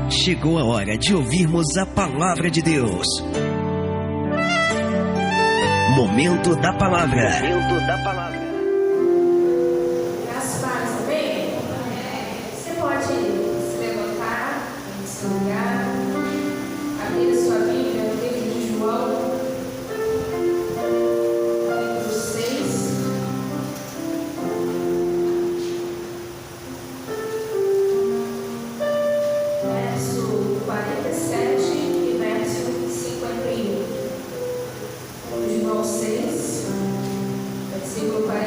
Chegou a hora de ouvirmos a palavra de Deus. Momento da palavra. Momento da palavra. Graças a Deus, amém? Você pode se levantar em seu lugar, abrir a sua Bíblia no livro de João, capítulo 6. Verso 47 e verso 51. João 6, versículo 47.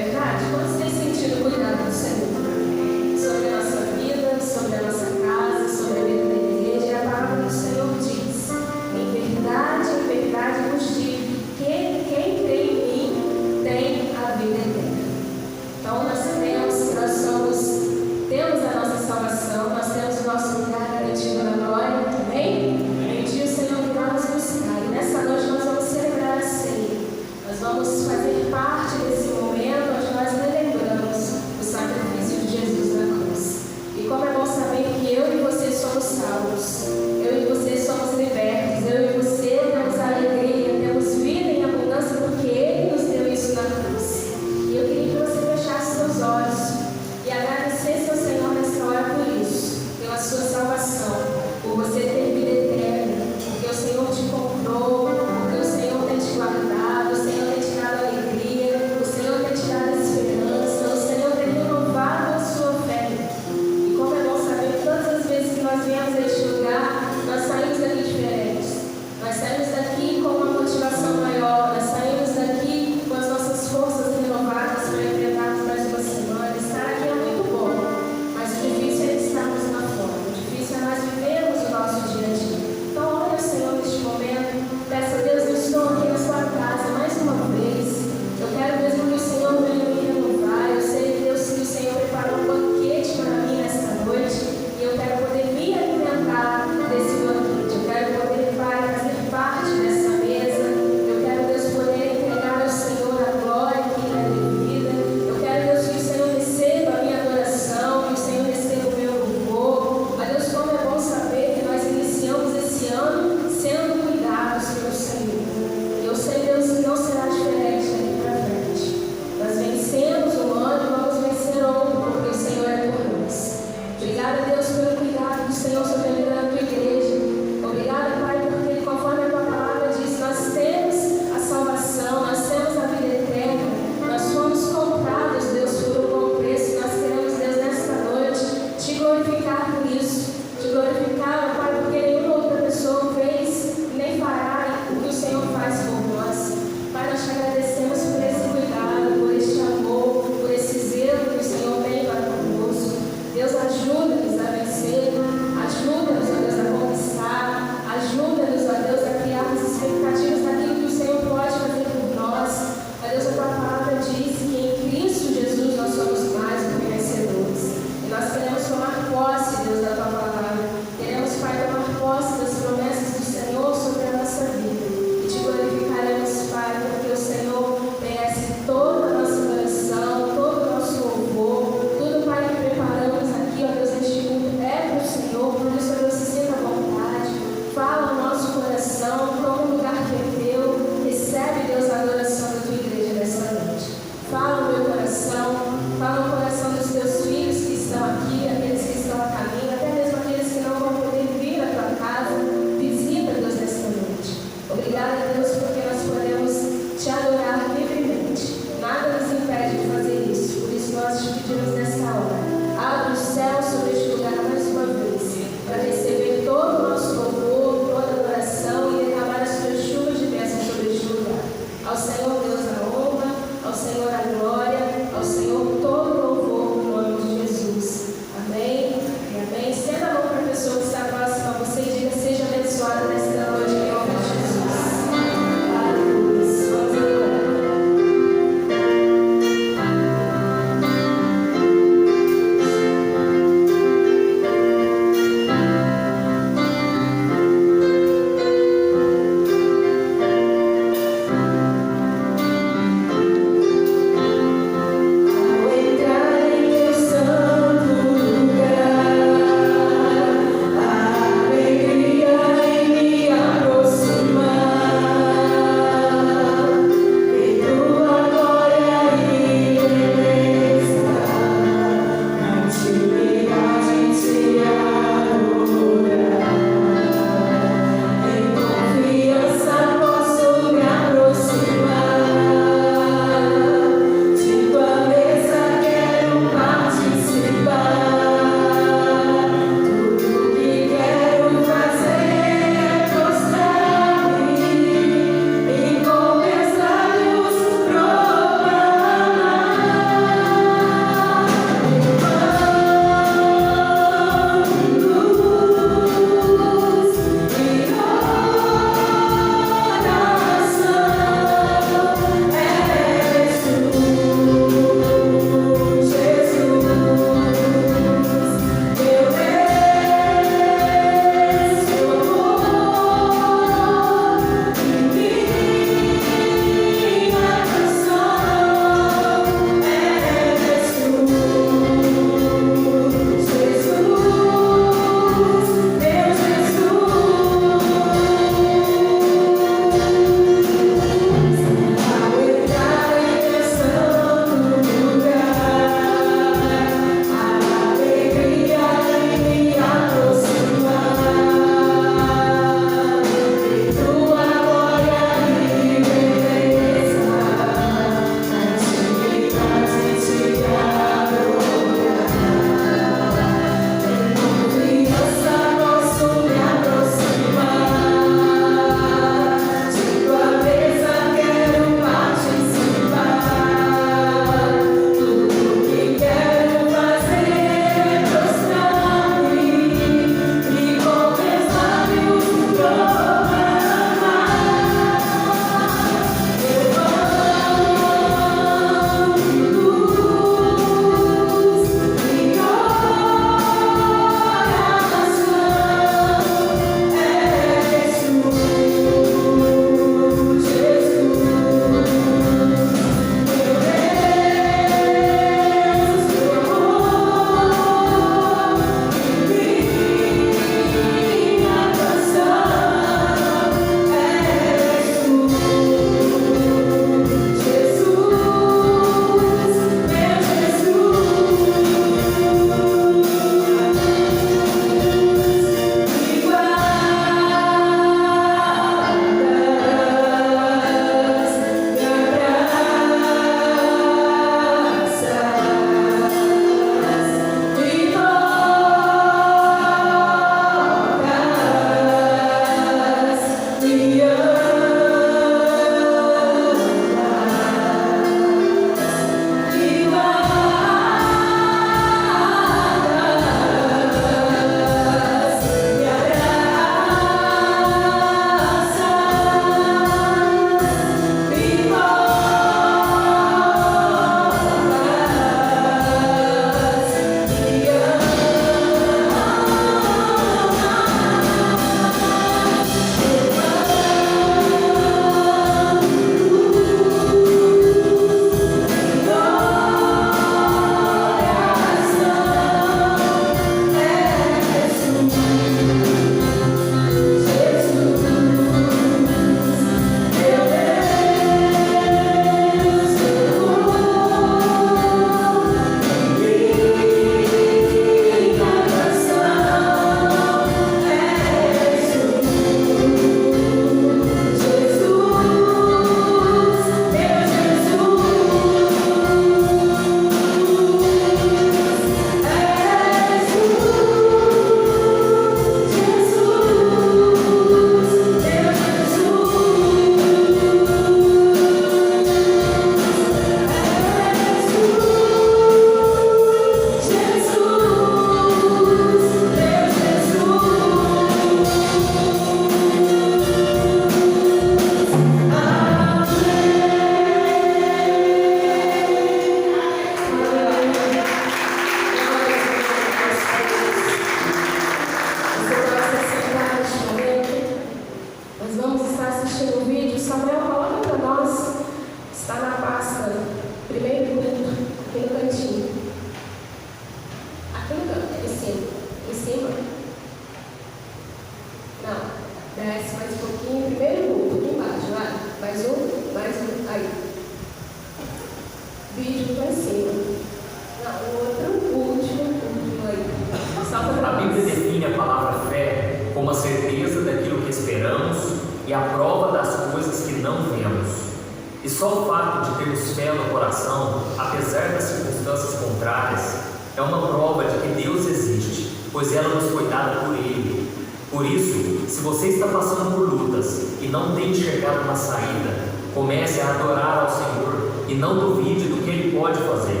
só o fato de termos fé no coração, apesar das circunstâncias contrárias, é uma prova de que Deus existe, pois ela nos foi dada por Ele. Por isso, se você está passando por lutas e não tem enxergado uma saída, comece a adorar ao Senhor e não duvide do que Ele pode fazer,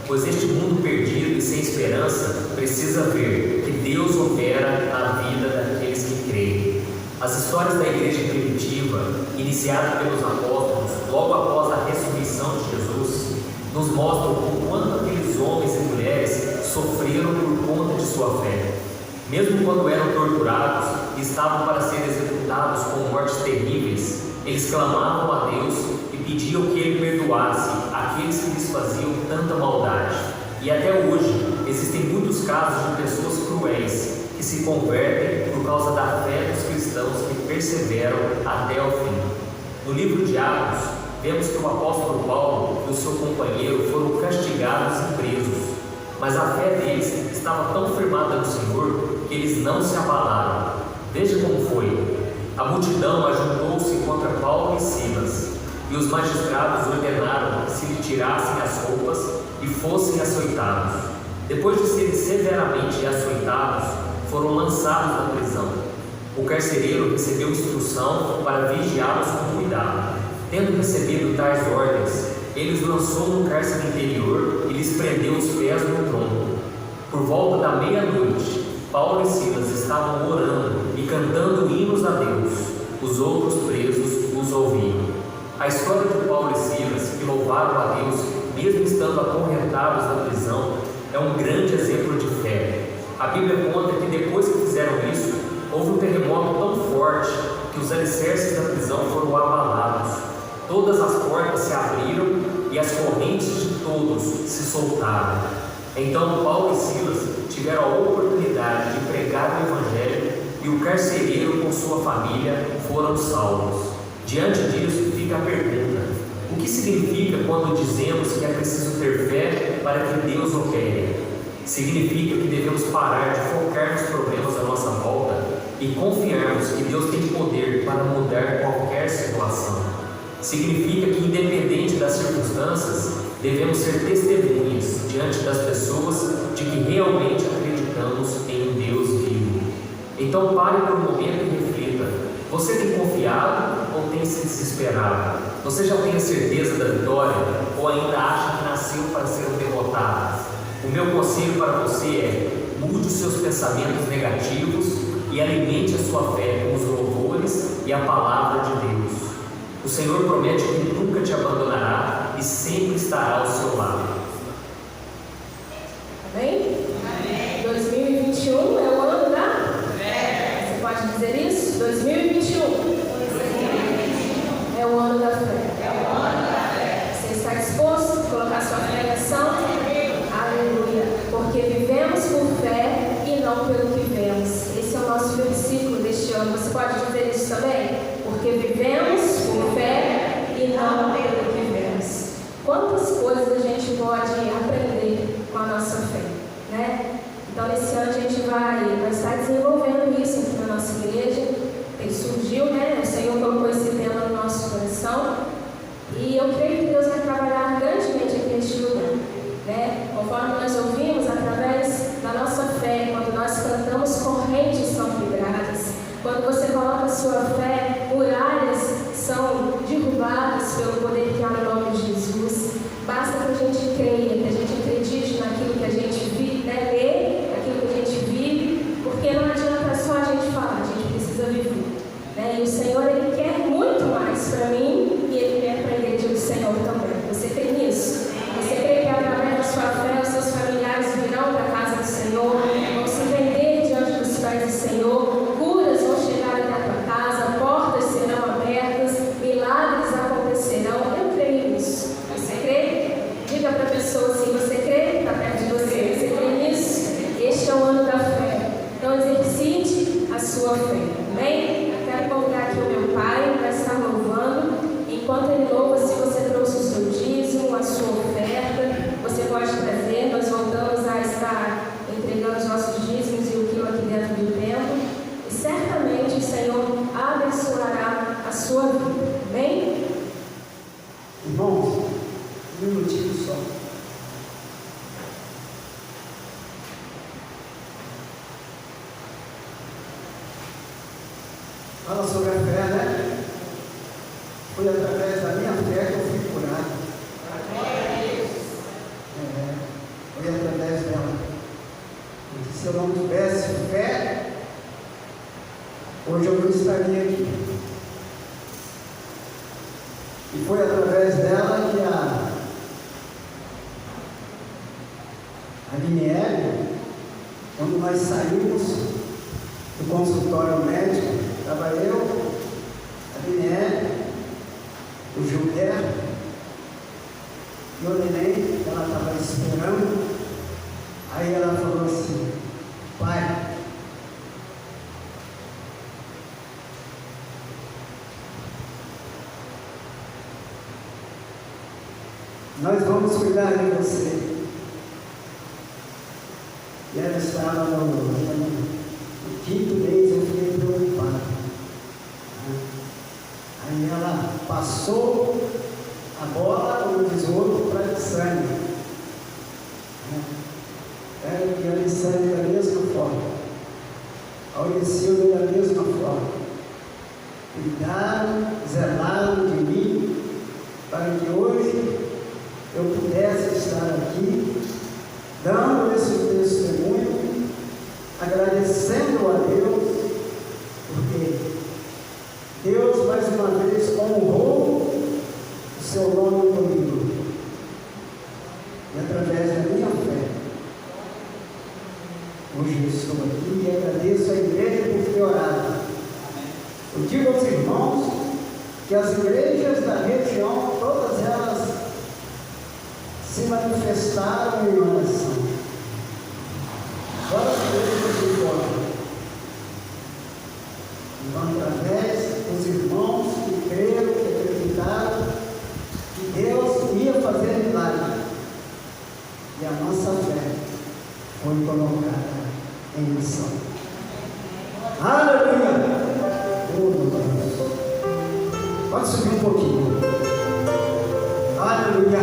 pois este mundo perdido e sem esperança precisa ver que Deus opera na vida daqueles que creem. As histórias da igreja primitiva, iniciada pelos apóstolos logo após a ressurreição de Jesus, nos mostram o quanto aqueles homens e mulheres sofreram por conta de sua fé. Mesmo quando eram torturados e estavam para ser executados com mortes terríveis, eles clamavam a Deus e pediam que Ele perdoasse aqueles que lhes faziam tanta maldade. E até hoje, existem muitos casos de pessoas cruéis que se convertem por causa da fé dos cristãos que perseveram até o fim. No livro de Atos, vemos que o apóstolo Paulo e o seu companheiro foram castigados e presos, mas a fé deles estava tão firmada no Senhor que eles não se abalaram. Veja como foi. A multidão ajuntou-se contra Paulo e Silas, e os magistrados ordenaram que se lhe tirassem as roupas e fossem açoitados. Depois de serem severamente açoitados, foram lançados na prisão. O carcereiro recebeu instrução para vigiá-los com cuidado. Tendo recebido tais ordens, ele os lançou no cárcere interior e lhes prendeu os pés no tronco. Por volta da meia-noite, Paulo e Silas estavam orando e cantando hinos a Deus. Os outros presos os ouviam. A história de Paulo e Silas, que louvaram a Deus, mesmo estando acorrentados na prisão, é um grande exemplo de fé. A Bíblia conta que depois que fizeram isso, houve um terremoto tão forte que os alicerces da prisão foram abalados. Todas as portas se abriram e as correntes de todos se soltaram. Então Paulo e Silas tiveram a oportunidade de pregar o Evangelho e o carcereiro com sua família foram salvos. Diante disso fica a pergunta: o que significa quando dizemos que é preciso ter fé para que Deus opere? Significa que devemos parar de focar nos problemas à nossa volta e confiarmos que Deus tem poder para mudar qualquer situação. Significa que, independente das circunstâncias, devemos ser testemunhas diante das pessoas de que realmente acreditamos em um Deus vivo. Então pare por um momento e reflita: você tem confiado ou tem se desesperado? Você já tem a certeza da vitória ou ainda acha que nasceu para ser um derrotado? O meu conselho para você é: mude os seus pensamentos negativos e alimente a sua fé com os louvores e a palavra de Deus. O Senhor promete que nunca te abandonará e sempre estará ao seu lado. Amém? Amém. 2021 é o ano da fé. Você pode dizer isso? 2021 é o ano da fé. Você está disposto a colocar sua fé em ação? Aleluia. Porque vivemos por fé e não pelo que vemos. Esse é o nosso versículo deste ano. Você pode dizer isso também? Porque vivemos por fé e não pelo que vemos. Quantas coisas a gente pode aprender com a nossa fé, né? Então, nesse ano a gente vai estar desenvolvendo isso aqui na nossa igreja. Ele surgiu, né? O Senhor colocou esse tema no nosso coração. E eu creio que Deus vai trabalhar grandemente aqui neste lugar, né? Conforme nós ouvimos, através da nossa fé, quando nós cantamos, correntes são quebradas. Quando você coloca a sua fé, muralhas são derrubadas pelo poder que há no nome de Jesus. Basta que a gente creia, que a gente acredite naquilo que a gente vive, né? Lê aquilo que a gente vive, porque não adianta só a gente falar, a gente precisa viver, né? E o Senhor, Ele quer muito mais para mim e Ele quer para a igreja do Senhor também. Você crê nisso? Você crê que através da sua fé os seus familiares virão para a casa do Senhor, vão se render diante dos pés do Senhor, curas vão chegar até a tua casa, portas serão abertas, milagres acontecerão? Eu creio Fala sobre a fé, né? Foi através da minha fé que eu fui curado. Foi através dela. Porque se eu não tivesse fé, hoje eu não estaria aqui. E foi através dela que a Liniele, quando nós saímos do consultório médico, estava eu, a Liniele, o Gilberto e o neném, ela estava esperando. Aí ela falou assim: pai, nós vamos cuidar de você. E ela estava no quinto mês, eu fiquei preocupado. Aí ela passou a bola, como diz o outro, para a Alessandra. Era que a Alessandra da mesma forma. A Auricilda da mesma forma. Cuidaram, zelaram de mim, para que hoje eu pudesse estar aqui, dando esse testemunho, agradecendo a Deus, porque Deus mais uma vez honrou o seu nome comigo, e através da minha fé, hoje eu estou aqui e agradeço a igreja por ter orado. Eu digo aos irmãos que as igrejas da região, todas elas se manifestaram em oração. Só as igrejas de fora. Então, através dos irmãos que creram, que acreditaram que Deus ia fazer milagre. E a nossa fé foi colocada em missão. Aleluia! Oh, meu Deus. Pode subir um pouquinho. Aleluia!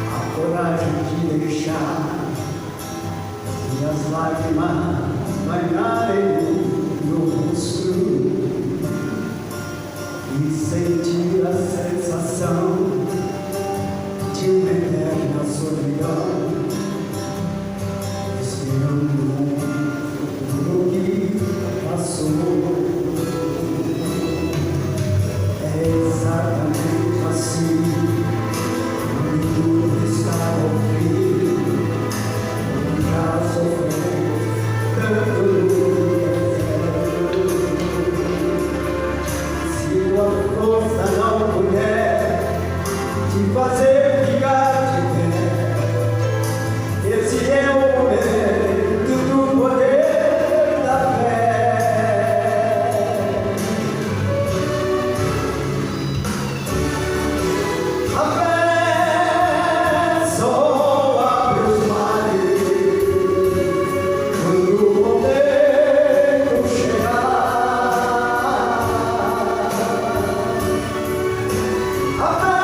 A coragem de deixar minhas lágrimas banharem no rosto e sentir a sensação de uma eterna solidão, esperando o futuro que passou. É exatamente assim. Fazer ficar de pé, esse é o momento do poder da fé. A fé só abre os mares quando o momento chegar. A fé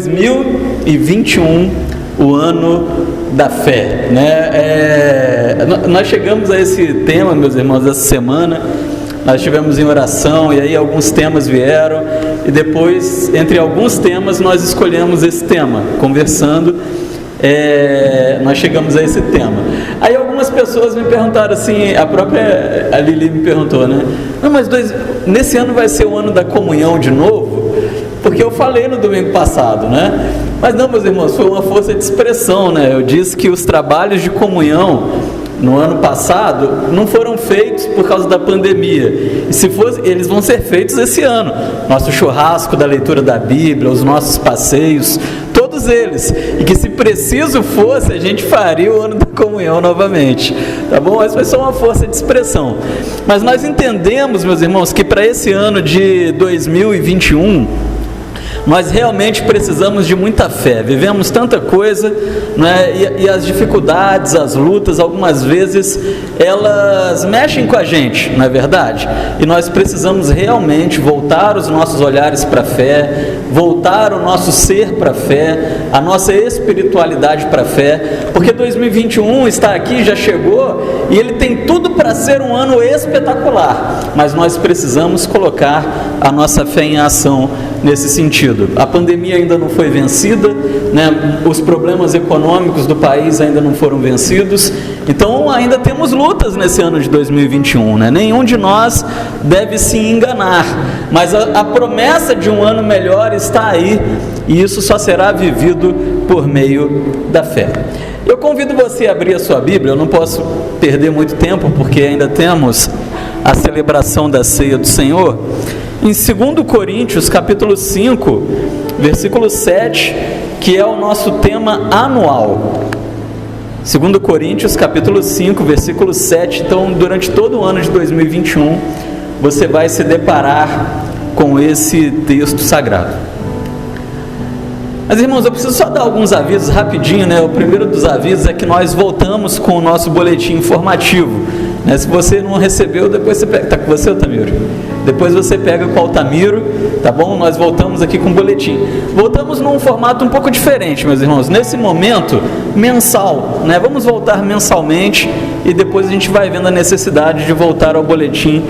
2021, o ano da fé, né? Nós chegamos a esse tema, meus irmãos, essa semana. Nós estivemos em oração e aí alguns temas vieram e depois, entre alguns temas, nós escolhemos esse tema, conversando, nós chegamos a esse tema. Aí algumas pessoas me perguntaram assim, a própria Lili me perguntou, né? Não, mas nesse ano vai ser o ano da comunhão de novo? Porque eu falei no domingo passado, né? Mas não, meus irmãos, foi uma força de expressão, né? Eu disse que os trabalhos de comunhão no ano passado não foram feitos por causa da pandemia, e se fosse, eles vão ser feitos esse ano. Nosso churrasco da leitura da Bíblia, os nossos passeios, todos eles, e que se preciso fosse, a gente faria o ano da comunhão novamente, tá bom? Mas foi só uma força de expressão. Mas nós entendemos, meus irmãos, que para esse ano de 2021, nós realmente precisamos de muita fé. Vivemos tanta coisa, né? E as dificuldades, as lutas, algumas vezes elas mexem com a gente, não é verdade? E nós precisamos realmente voltar os nossos olhares para a fé, voltar o nosso ser para a fé, a nossa espiritualidade para a fé, porque 2021 está aqui, já chegou, e ele tem tudo para ser um ano espetacular, mas nós precisamos colocar a nossa fé em ação nesse sentido. A pandemia ainda não foi vencida, né? Os problemas econômicos do país ainda não foram vencidos, então ainda temos lutas nesse ano de 2021, né? Nenhum de nós deve se enganar, mas a promessa de um ano melhor está aí, e isso só será vivido por meio da fé. Eu convido você a abrir a sua Bíblia. Eu não posso perder muito tempo, porque ainda temos a celebração da ceia do Senhor. Em 2 Coríntios, capítulo 5, versículo 7, que é o nosso tema anual. 2 Coríntios, capítulo 5, versículo 7. Então, durante todo o ano de 2021, você vai se deparar com esse texto sagrado. Mas, irmãos, eu preciso só dar alguns avisos rapidinho, né? O primeiro dos avisos é que nós voltamos com o nosso boletim informativo, né? Se você não recebeu, depois você pega. Está com você, Altamiro? Depois você pega com o Altamiro, tá bom? Nós voltamos aqui com o boletim. Voltamos num formato um pouco diferente, meus irmãos. Nesse momento, mensal, né? Vamos voltar mensalmente e depois a gente vai vendo a necessidade de voltar ao boletim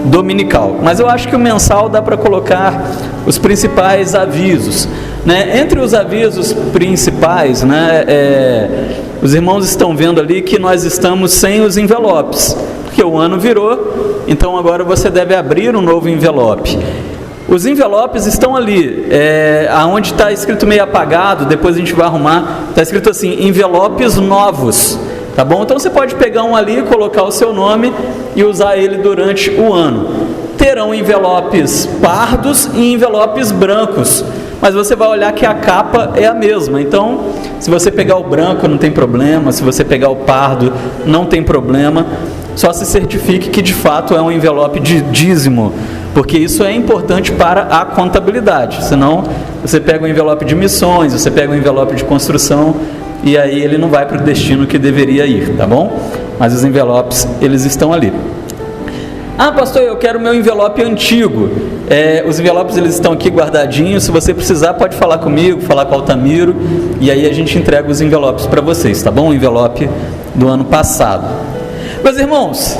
dominical. Mas eu acho que o mensal dá para colocar os principais avisos, né? Entre os avisos principais, né? Os irmãos estão vendo ali que nós estamos sem os envelopes, porque o ano virou, então agora você deve abrir um novo envelope. Os envelopes estão ali, aonde está escrito meio apagado, depois a gente vai arrumar, está escrito assim, envelopes novos, tá bom? Então você pode pegar um ali, colocar o seu nome e usar ele durante o ano. Terão envelopes pardos e envelopes brancos, mas você vai olhar que a capa é a mesma. Então, se você pegar o branco não tem problema, se você pegar o pardo não tem problema, só se certifique que de fato é um envelope de dízimo, porque isso é importante para a contabilidade. Senão você pega um envelope de missões, você pega um envelope de construção e aí ele não vai para o destino que deveria ir, tá bom? Mas os envelopes, eles estão ali. Ah, pastor, eu quero meu envelope antigo. Os envelopes eles estão aqui guardadinhos. Se você precisar, pode falar comigo, falar com o Altamiro, e aí a gente entrega os envelopes para vocês, tá bom? O envelope do ano passado. Meus irmãos,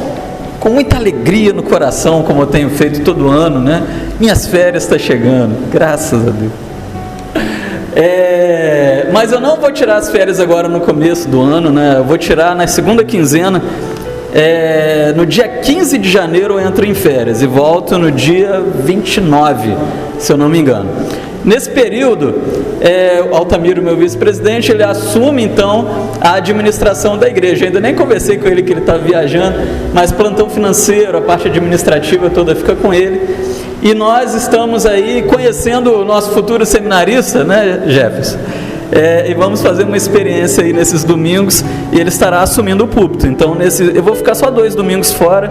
com muita alegria no coração, como eu tenho feito todo ano, né? Minhas férias estão chegando, graças a Deus. Mas eu não vou tirar as férias agora no começo do ano, né? Eu vou tirar na segunda quinzena. No dia 15 de janeiro eu entro em férias e volto no dia 29, se eu não me engano. Nesse período, o Altamiro, meu vice-presidente, ele assume então a administração da igreja. Eu ainda nem conversei com ele que ele estava viajando, mas plantão financeiro, a parte administrativa toda fica com ele. E nós estamos aí conhecendo o nosso futuro seminarista, né, Jefferson? E vamos fazer uma experiência aí nesses domingos, e ele estará assumindo o púlpito. Então, eu vou ficar só 2 domingos fora.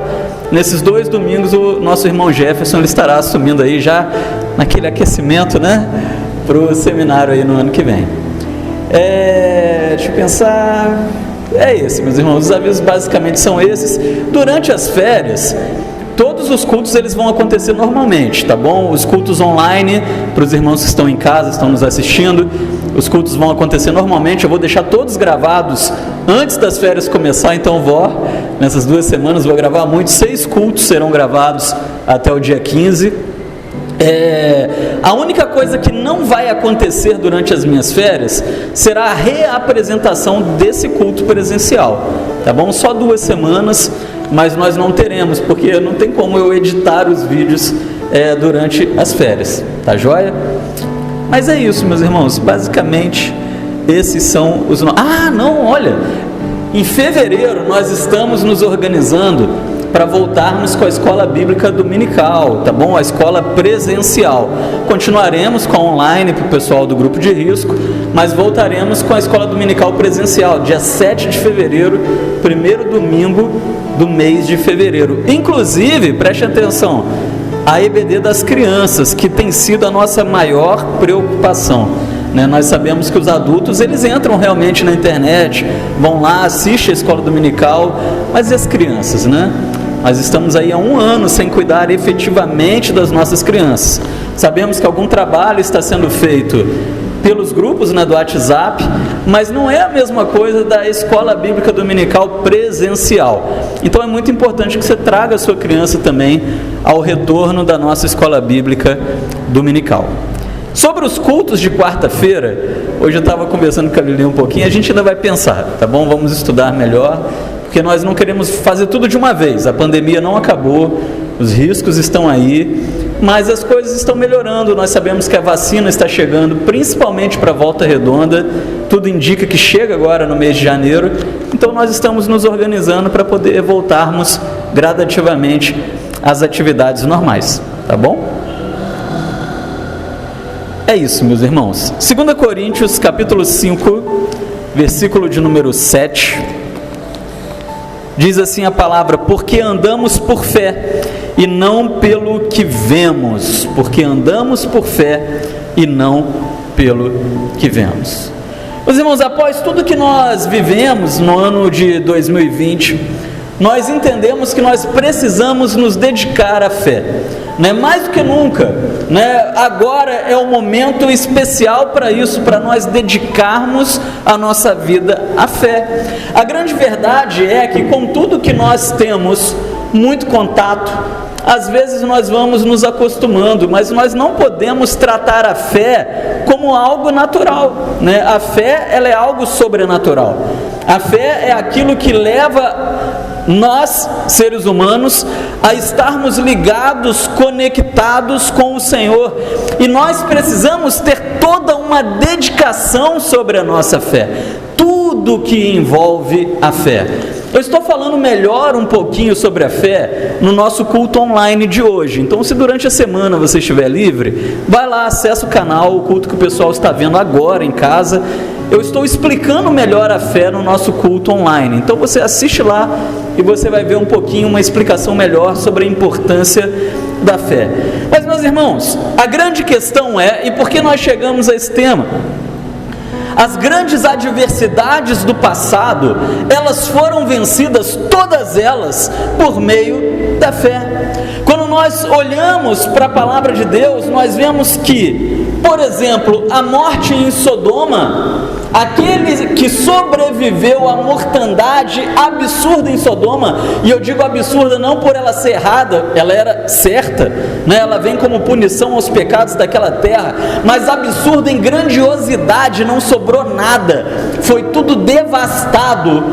Nesses 2 domingos, o nosso irmão Jefferson ele estará assumindo aí já naquele aquecimento, né, para o seminário aí no ano que vem. Deixa eu pensar. Meus irmãos, os avisos basicamente são esses. Durante as férias, todos os cultos eles vão acontecer normalmente, tá bom? Os cultos online, para os irmãos que estão em casa, estão nos assistindo, os cultos vão acontecer normalmente. Eu vou deixar todos gravados antes das férias começar, então nessas 2 semanas vou gravar muitos. 6 cultos serão gravados até o dia 15. A única coisa que não vai acontecer durante as minhas férias será a reapresentação desse culto presencial, tá bom? Só 2 semanas, mas nós não teremos, porque não tem como eu editar os vídeos durante as férias, tá joia? Mas é isso, meus irmãos, basicamente esses são os... olha, em fevereiro nós estamos nos organizando para voltarmos com a escola bíblica dominical, tá bom? A escola presencial. Continuaremos com a online para o pessoal do grupo de risco, mas voltaremos com a escola dominical presencial, dia 7 de fevereiro, primeiro domingo do mês de fevereiro. Inclusive, preste atenção, a EBD das crianças, que tem sido a nossa maior preocupação. Nós sabemos que os adultos, eles entram realmente na internet, vão lá, assistem a escola dominical, mas e as crianças, né? Nós estamos aí há 1 ano sem cuidar efetivamente das nossas crianças. Sabemos que algum trabalho está sendo feito pelos grupos do WhatsApp, mas não é a mesma coisa da escola bíblica dominical presencial. Então é muito importante que você traga a sua criança também ao retorno da nossa escola bíblica dominical. Sobre os cultos de quarta-feira, hoje eu estava conversando com a Lili um pouquinho, a gente ainda vai pensar, tá bom? Vamos estudar melhor, porque nós não queremos fazer tudo de uma vez. A pandemia não acabou, os riscos estão aí, mas as coisas estão melhorando. Nós sabemos que a vacina está chegando, principalmente para Volta Redonda, tudo indica que chega agora no mês de janeiro, então nós estamos nos organizando para poder voltarmos gradativamente às atividades normais, tá bom? É isso, meus irmãos. 2 Coríntios, capítulo 5, versículo de número 7, diz assim a palavra: porque andamos por fé e não pelo que vemos. Porque andamos por fé e não pelo que vemos. Meus irmãos, após tudo que nós vivemos no ano de 2020, nós entendemos que nós precisamos nos dedicar à fé, né? Mais do que nunca, né? Agora é um momento especial para isso, para nós dedicarmos a nossa vida à fé. A grande verdade é que com tudo que nós temos muito contato, às vezes nós vamos nos acostumando, mas nós não podemos tratar a fé como algo natural, né? A fé, ela é algo sobrenatural. A fé é aquilo que leva nós, seres humanos, a estarmos ligados, conectados com o Senhor, e nós precisamos ter toda uma dedicação sobre a nossa fé, tudo que envolve a fé. Eu estou falando melhor um pouquinho sobre a fé no nosso culto online de hoje. Então, se durante a semana você estiver livre, vai lá, acessa o canal, o culto que o pessoal está vendo agora em casa. Eu estou explicando melhor a fé no nosso culto online. Então você assiste lá e você vai ver um pouquinho, uma explicação melhor sobre a importância da fé. Mas, meus irmãos, a grande questão é, e por que nós chegamos a esse tema? As grandes adversidades do passado, elas foram vencidas, todas elas, por meio da fé. Quando nós olhamos para a palavra de Deus, nós vemos que, por exemplo, a morte em Sodoma, aquele que sobreviveu à mortandade absurda em Sodoma, e eu digo absurda não por ela ser errada, ela era certa, né? Ela vem como punição aos pecados daquela terra, mas absurda em grandiosidade, não sobrou nada, foi tudo devastado,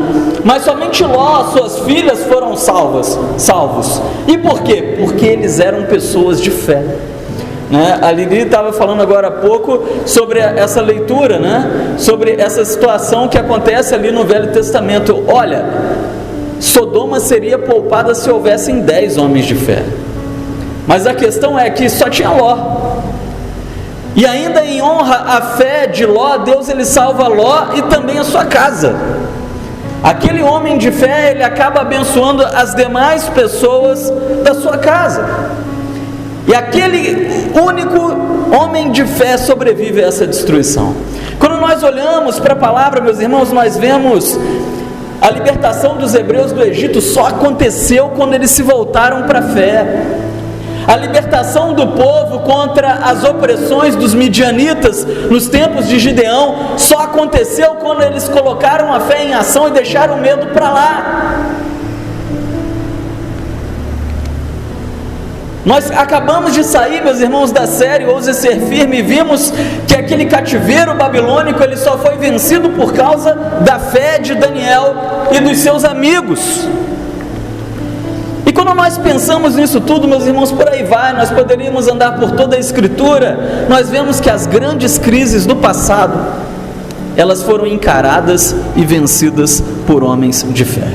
mas somente Ló, suas filhas foram salvos. E por quê? Porque eles eram pessoas de fé. A Lili estava falando agora há pouco sobre essa leitura, né? Sobre essa situação que acontece ali no Velho Testamento. Olha, Sodoma seria poupada se houvessem 10 homens de fé, mas a questão é que só tinha Ló, e ainda em honra à fé de Ló, Deus ele salva Ló e também a sua casa. Aquele homem de fé, ele acaba abençoando as demais pessoas da sua casa, e aquele único homem de fé sobrevive a essa destruição. Quando nós olhamos para a palavra, meus irmãos, nós vemos A libertação dos hebreus do Egito só aconteceu quando eles se voltaram para a fé. A libertação do povo contra as opressões dos midianitas nos tempos de Gideão só aconteceu quando eles colocaram a fé em ação e deixaram o medo para lá. Nós acabamos de sair, meus irmãos, da série Ouse Ser Firme, e vimos que aquele cativeiro babilônico ele só foi vencido por causa da fé de Daniel e dos seus amigos. E quando nós pensamos nisso tudo, meus irmãos, por aí vai, nós poderíamos andar por toda a Escritura, nós vemos que as grandes crises do passado, elas foram encaradas e vencidas por homens de fé.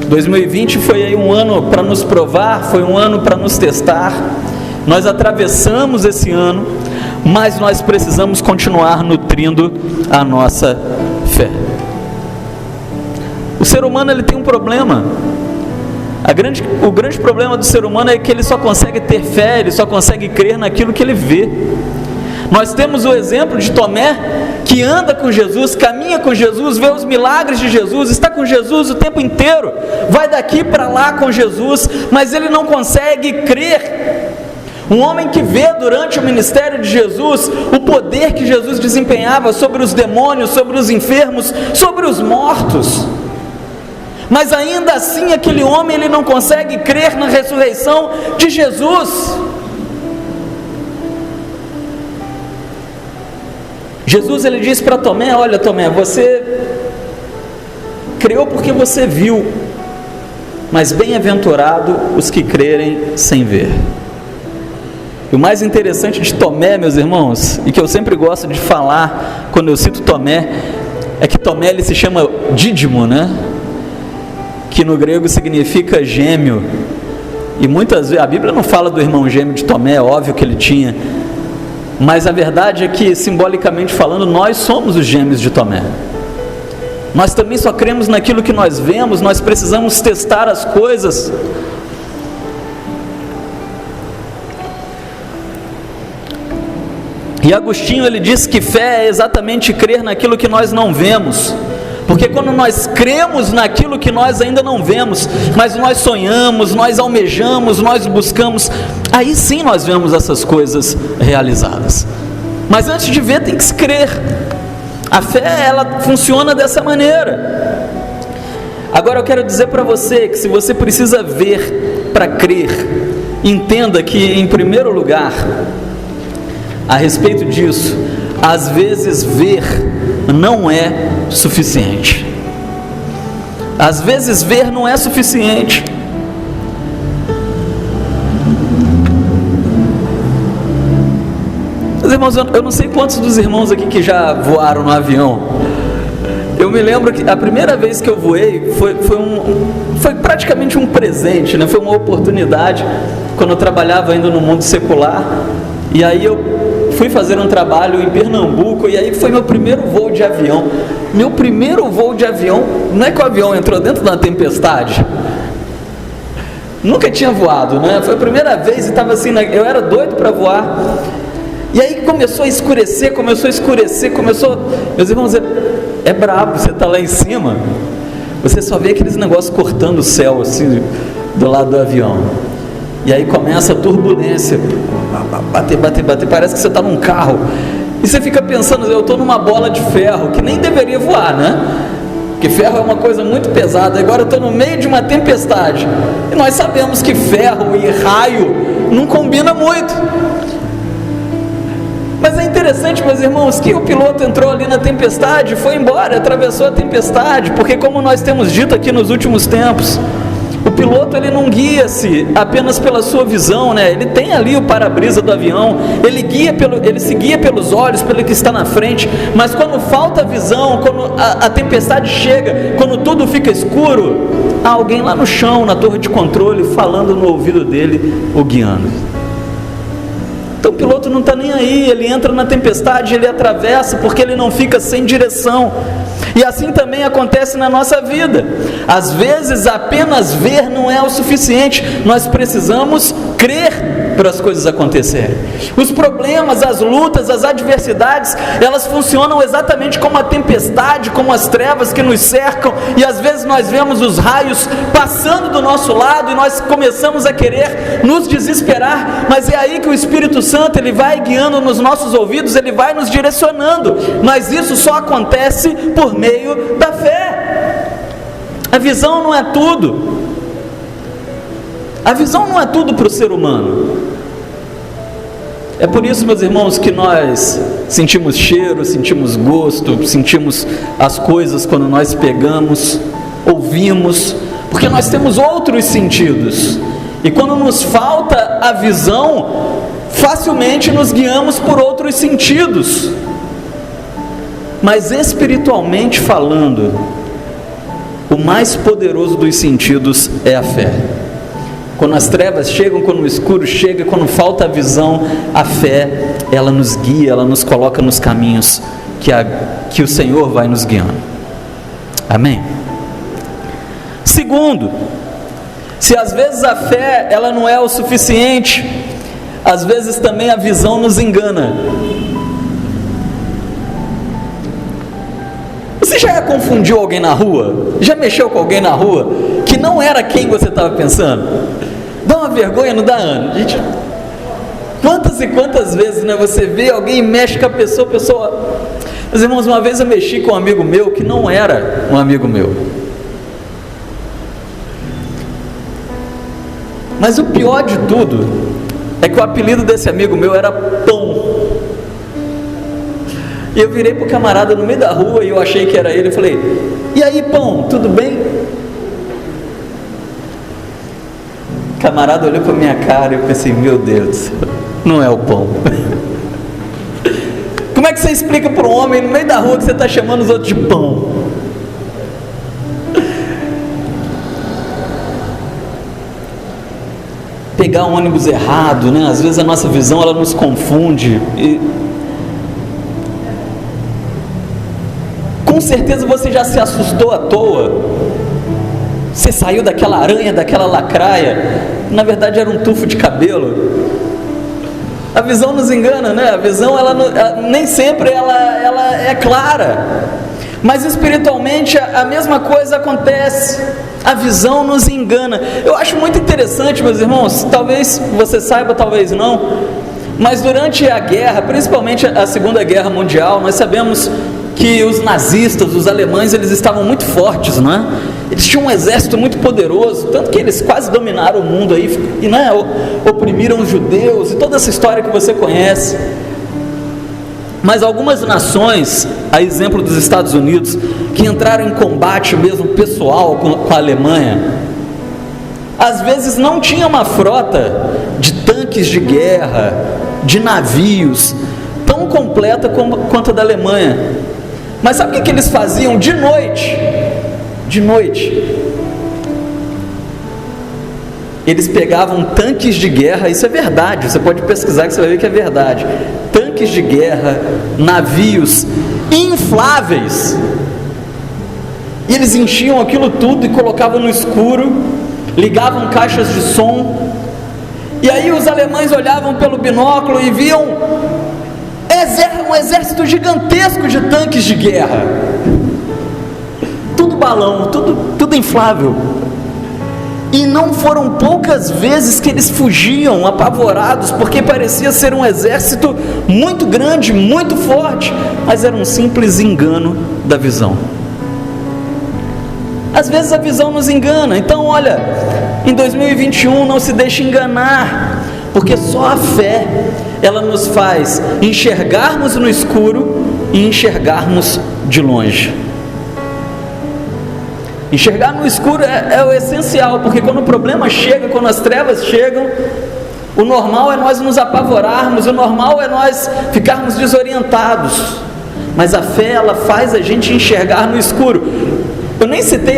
2020 foi aí um ano para nos provar, foi um ano para nos testar. Nós atravessamos esse ano, mas nós precisamos continuar nutrindo a nossa fé. O ser humano ele tem um problema. O grande problema do ser humano é que ele só consegue ter fé, ele só consegue crer naquilo que ele vê. Nós temos o exemplo de Tomé, que anda com Jesus, caminha com Jesus, vê os milagres de Jesus, está com Jesus o tempo inteiro, vai daqui para lá com Jesus, mas ele não consegue crer. Um homem que vê durante o ministério de Jesus o poder que Jesus desempenhava sobre os demônios, sobre os enfermos, sobre os mortos, mas ainda assim aquele homem ele não consegue crer na ressurreição de Jesus. Jesus ele disse para Tomé: olha Tomé, você creu porque você viu, mas bem-aventurado os que crerem sem ver. E o mais interessante de Tomé, meus irmãos, e que eu sempre gosto de falar quando eu cito Tomé, é que Tomé ele se chama Dídimo, né? Que no grego significa gêmeo. E muitas vezes, a Bíblia não fala do irmão gêmeo de Tomé, é óbvio que ele tinha, mas a verdade é que, simbolicamente falando, nós somos os gêmeos de Tomé. Nós também só cremos naquilo que nós vemos, nós precisamos testar as coisas. E Agostinho ele diz que fé é exatamente crer naquilo que nós não vemos. Porque quando nós cremos naquilo que nós ainda não vemos, mas nós sonhamos, nós almejamos, nós buscamos, aí sim nós vemos essas coisas realizadas. Mas antes de ver tem que se crer. A fé ela funciona dessa maneira. Agora eu quero dizer para você que se você precisa ver para crer, entenda que em primeiro lugar, a respeito disso, às vezes ver não é suficiente. Às vezes ver não é suficiente. Meus irmãos, eu não sei quantos dos irmãos aqui que já voaram no avião. Eu me lembro que a primeira vez que eu voei foi praticamente um presente, né? Foi uma oportunidade quando eu trabalhava ainda no mundo secular. E aí eu fui fazer um trabalho em Pernambuco, e aí foi meu primeiro voo de avião. Meu primeiro voo de avião, não é que o avião entrou dentro de uma tempestade? Nunca tinha voado, né? Foi a primeira vez e estava assim, eu era doido para voar. E aí começou a escurecer, meus irmãos, é brabo, você está lá em cima, você só vê aqueles negócios cortando o céu assim, do lado do avião. E aí começa a turbulência, bater, parece que você está num carro, e você fica pensando, eu estou numa bola de ferro, que nem deveria voar, né? Porque ferro é uma coisa muito pesada, agora eu estou no meio de uma tempestade, e nós sabemos que ferro e raio não combina muito. Mas é interessante, meus irmãos, que o piloto entrou ali na tempestade, foi embora, atravessou a tempestade, porque como nós temos dito aqui nos últimos tempos, o piloto ele não guia-se apenas pela sua visão, né? Ele tem ali o para-brisa do avião, ele se guia pelos olhos, pelo que está na frente, mas quando falta visão, quando a tempestade chega, quando tudo fica escuro, há alguém lá no chão, na torre de controle, falando no ouvido dele, o guiando. Então o piloto não está nem aí, ele entra na tempestade, ele atravessa, porque ele não fica sem direção. E assim também acontece na nossa vida. Às vezes apenas ver não é o suficiente, nós precisamos crer. para as coisas acontecerem. Os problemas, as lutas, as adversidades, elas funcionam exatamente como a tempestade, como as trevas que nos cercam, e às vezes nós vemos os raios passando do nosso lado e nós começamos a querer nos desesperar, mas é aí que o Espírito Santo, ele vai guiando nos nossos ouvidos, ele vai nos direcionando, mas isso só acontece por meio da fé. A visão não é tudo. A visão não é tudo para o ser humano. É por isso, meus irmãos, que nós sentimos cheiro, sentimos gosto, sentimos as coisas quando nós pegamos, ouvimos, porque nós temos outros sentidos. E quando nos falta a visão, facilmente nos guiamos por outros sentidos. Mas espiritualmente falando, o mais poderoso dos sentidos é a fé. Quando as trevas chegam, quando o escuro chega, quando falta a visão, a fé, ela nos guia, ela nos coloca nos caminhos que o Senhor vai nos guiando. Amém? Segundo, se às vezes a fé ela não é o suficiente, às vezes também a visão nos engana. Você já confundiu alguém na rua? Já mexeu com alguém na rua que não era quem você estava pensando? Dá uma vergonha, não dá, Ana? Gente, quantas e quantas vezes, né, você vê alguém e mexe com a pessoa... Meus irmãos, uma vez eu mexi com um amigo meu que não era um amigo meu. Mas o pior de tudo é que o apelido desse amigo meu era Pão. E eu virei pro camarada no meio da rua e eu achei que era ele. Eu falei: e aí, Pão, tudo bem? O camarada olhou pra minha cara e eu pensei: meu Deus do céu, não é o Pão. Como é que você explica para um homem no meio da rua que você está chamando os outros de Pão? Pegar o ônibus errado, né? Às vezes a nossa visão ela nos confunde. Com certeza você já se assustou à toa. Você saiu daquela aranha, daquela lacraia. Na verdade era um tufo de cabelo. A visão nos engana, né? A visão ela nem sempre ela é clara. Mas espiritualmente a mesma coisa acontece. A visão nos engana. Eu acho muito interessante, meus irmãos, talvez você saiba, talvez não, mas durante a guerra, principalmente a Segunda Guerra Mundial, nós sabemos que os nazistas, os alemães, eles estavam muito fortes, não é? Eles tinham um exército muito poderoso, tanto que eles quase dominaram o mundo aí, e, né, oprimiram os judeus, e toda essa história que você conhece. Mas algumas nações, a exemplo dos Estados Unidos, que entraram em combate mesmo pessoal com a Alemanha, às vezes não tinha uma frota de tanques de guerra, de navios, tão completa quanto a da Alemanha. Mas sabe o que eles faziam de noite? De noite, eles pegavam tanques de guerra, isso é verdade, você pode pesquisar que você vai ver que é verdade. Tanques de guerra, navios infláveis, e eles enchiam aquilo tudo e colocavam no escuro, ligavam caixas de som, e aí os alemães olhavam pelo binóculo e viam um exército gigantesco de tanques de guerra, tudo balão, tudo inflável. E não foram poucas vezes que eles fugiam apavorados, porque parecia ser um exército muito grande, muito forte, mas era um simples engano da visão. Às vezes a visão nos engana. Então olha, em 2021 não se deixe enganar, porque só a fé, ela nos faz enxergarmos no escuro e enxergarmos de longe. Enxergar no escuro é o essencial, porque quando o problema chega, quando as trevas chegam, o normal é nós nos apavorarmos, o normal é nós ficarmos desorientados, mas a fé, ela faz a gente enxergar no escuro.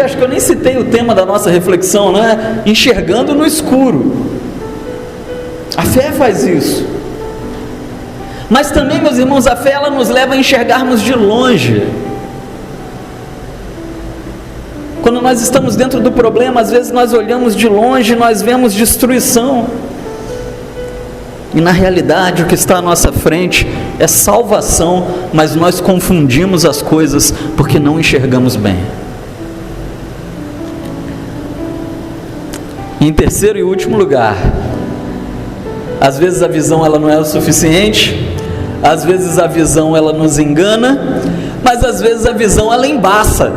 Acho que eu nem citei o tema da nossa reflexão, né? Enxergando no escuro. A fé faz isso. Mas também, meus irmãos, a fé, ela nos leva a enxergarmos de longe. Quando nós estamos dentro do problema, às vezes nós olhamos de longe e nós vemos destruição. E na realidade o que está à nossa frente é salvação, mas nós confundimos as coisas porque não enxergamos bem. E em terceiro e último lugar, às vezes a visão ela não é o suficiente, às vezes a visão ela nos engana, mas às vezes a visão ela embaça.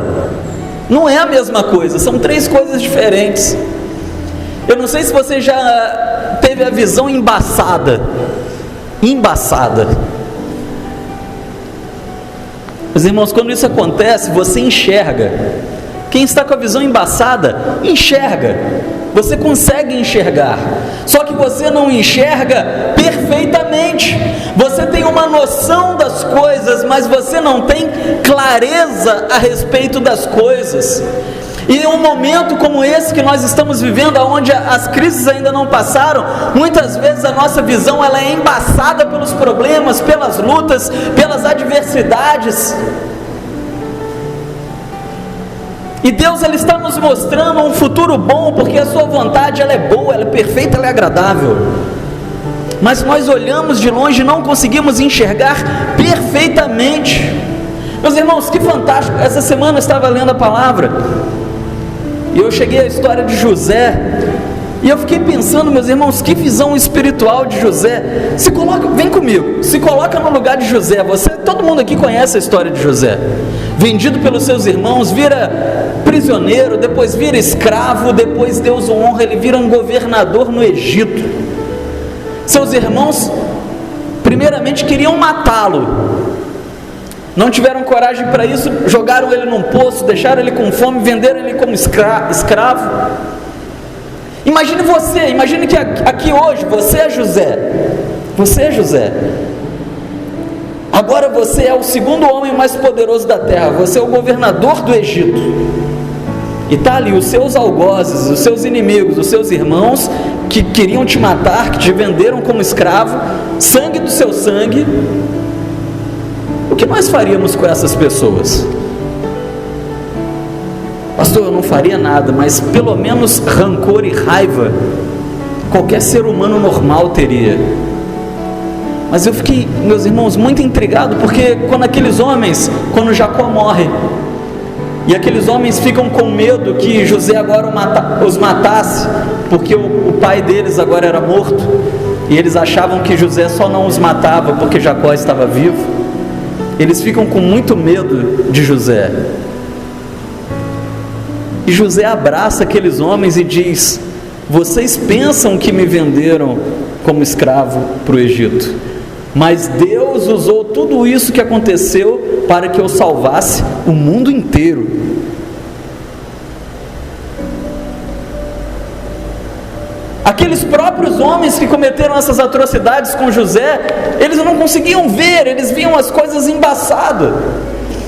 Não é a mesma coisa, são três coisas diferentes. Eu não sei se você já teve a visão embaçada. Meus irmãos, quando isso acontece, você enxerga. Quem está com a visão embaçada, enxerga. Você consegue enxergar. Só que você não enxerga perfeitamente. Você tem uma noção das coisas, mas você não tem clareza a respeito das coisas. E em um momento como esse que nós estamos vivendo, onde as crises ainda não passaram, muitas vezes a nossa visão ela é embaçada pelos problemas, pelas lutas, pelas adversidades. E Deus ele está nos mostrando um futuro bom, porque a sua vontade ela é boa, ela é perfeita, ela é agradável. Mas nós olhamos de longe e não conseguimos enxergar perfeitamente. Meus irmãos, que fantástico! Essa semana eu estava lendo a palavra e eu cheguei à história de José, e eu fiquei pensando, meus irmãos, que visão espiritual de José. Vem comigo, se coloca no lugar de José. Todo mundo aqui conhece a história de José. Vendido pelos seus irmãos, vira prisioneiro, depois vira escravo, depois Deus o honra, ele vira um governador no Egito. Seus irmãos, primeiramente, queriam matá-lo. Não tiveram coragem para isso, jogaram ele num poço, deixaram ele com fome, venderam ele como escravo. Imagine que aqui hoje você é José. Agora você é o segundo homem mais poderoso da terra, você é o governador do Egito. E está ali os seus algozes, os seus inimigos, os seus irmãos que queriam te matar, que te venderam como escravo, sangue do seu sangue. O que nós faríamos com essas pessoas? Pastor, eu não faria nada, mas pelo menos rancor e raiva qualquer ser humano normal teria. Mas eu fiquei, meus irmãos, muito intrigado, porque quando Jacó morre, e aqueles homens ficam com medo que José agora os matasse, porque o pai deles agora era morto, e eles achavam que José só não os matava porque Jacó estava vivo. Eles ficam com muito medo de José. E José abraça aqueles homens e diz: vocês pensam que me venderam como escravo para o Egito, mas Deus usou tudo isso que aconteceu para que eu salvasse o mundo inteiro. Aqueles próprios homens que cometeram essas atrocidades com José, eles não conseguiam ver, eles viam as coisas embaçadas.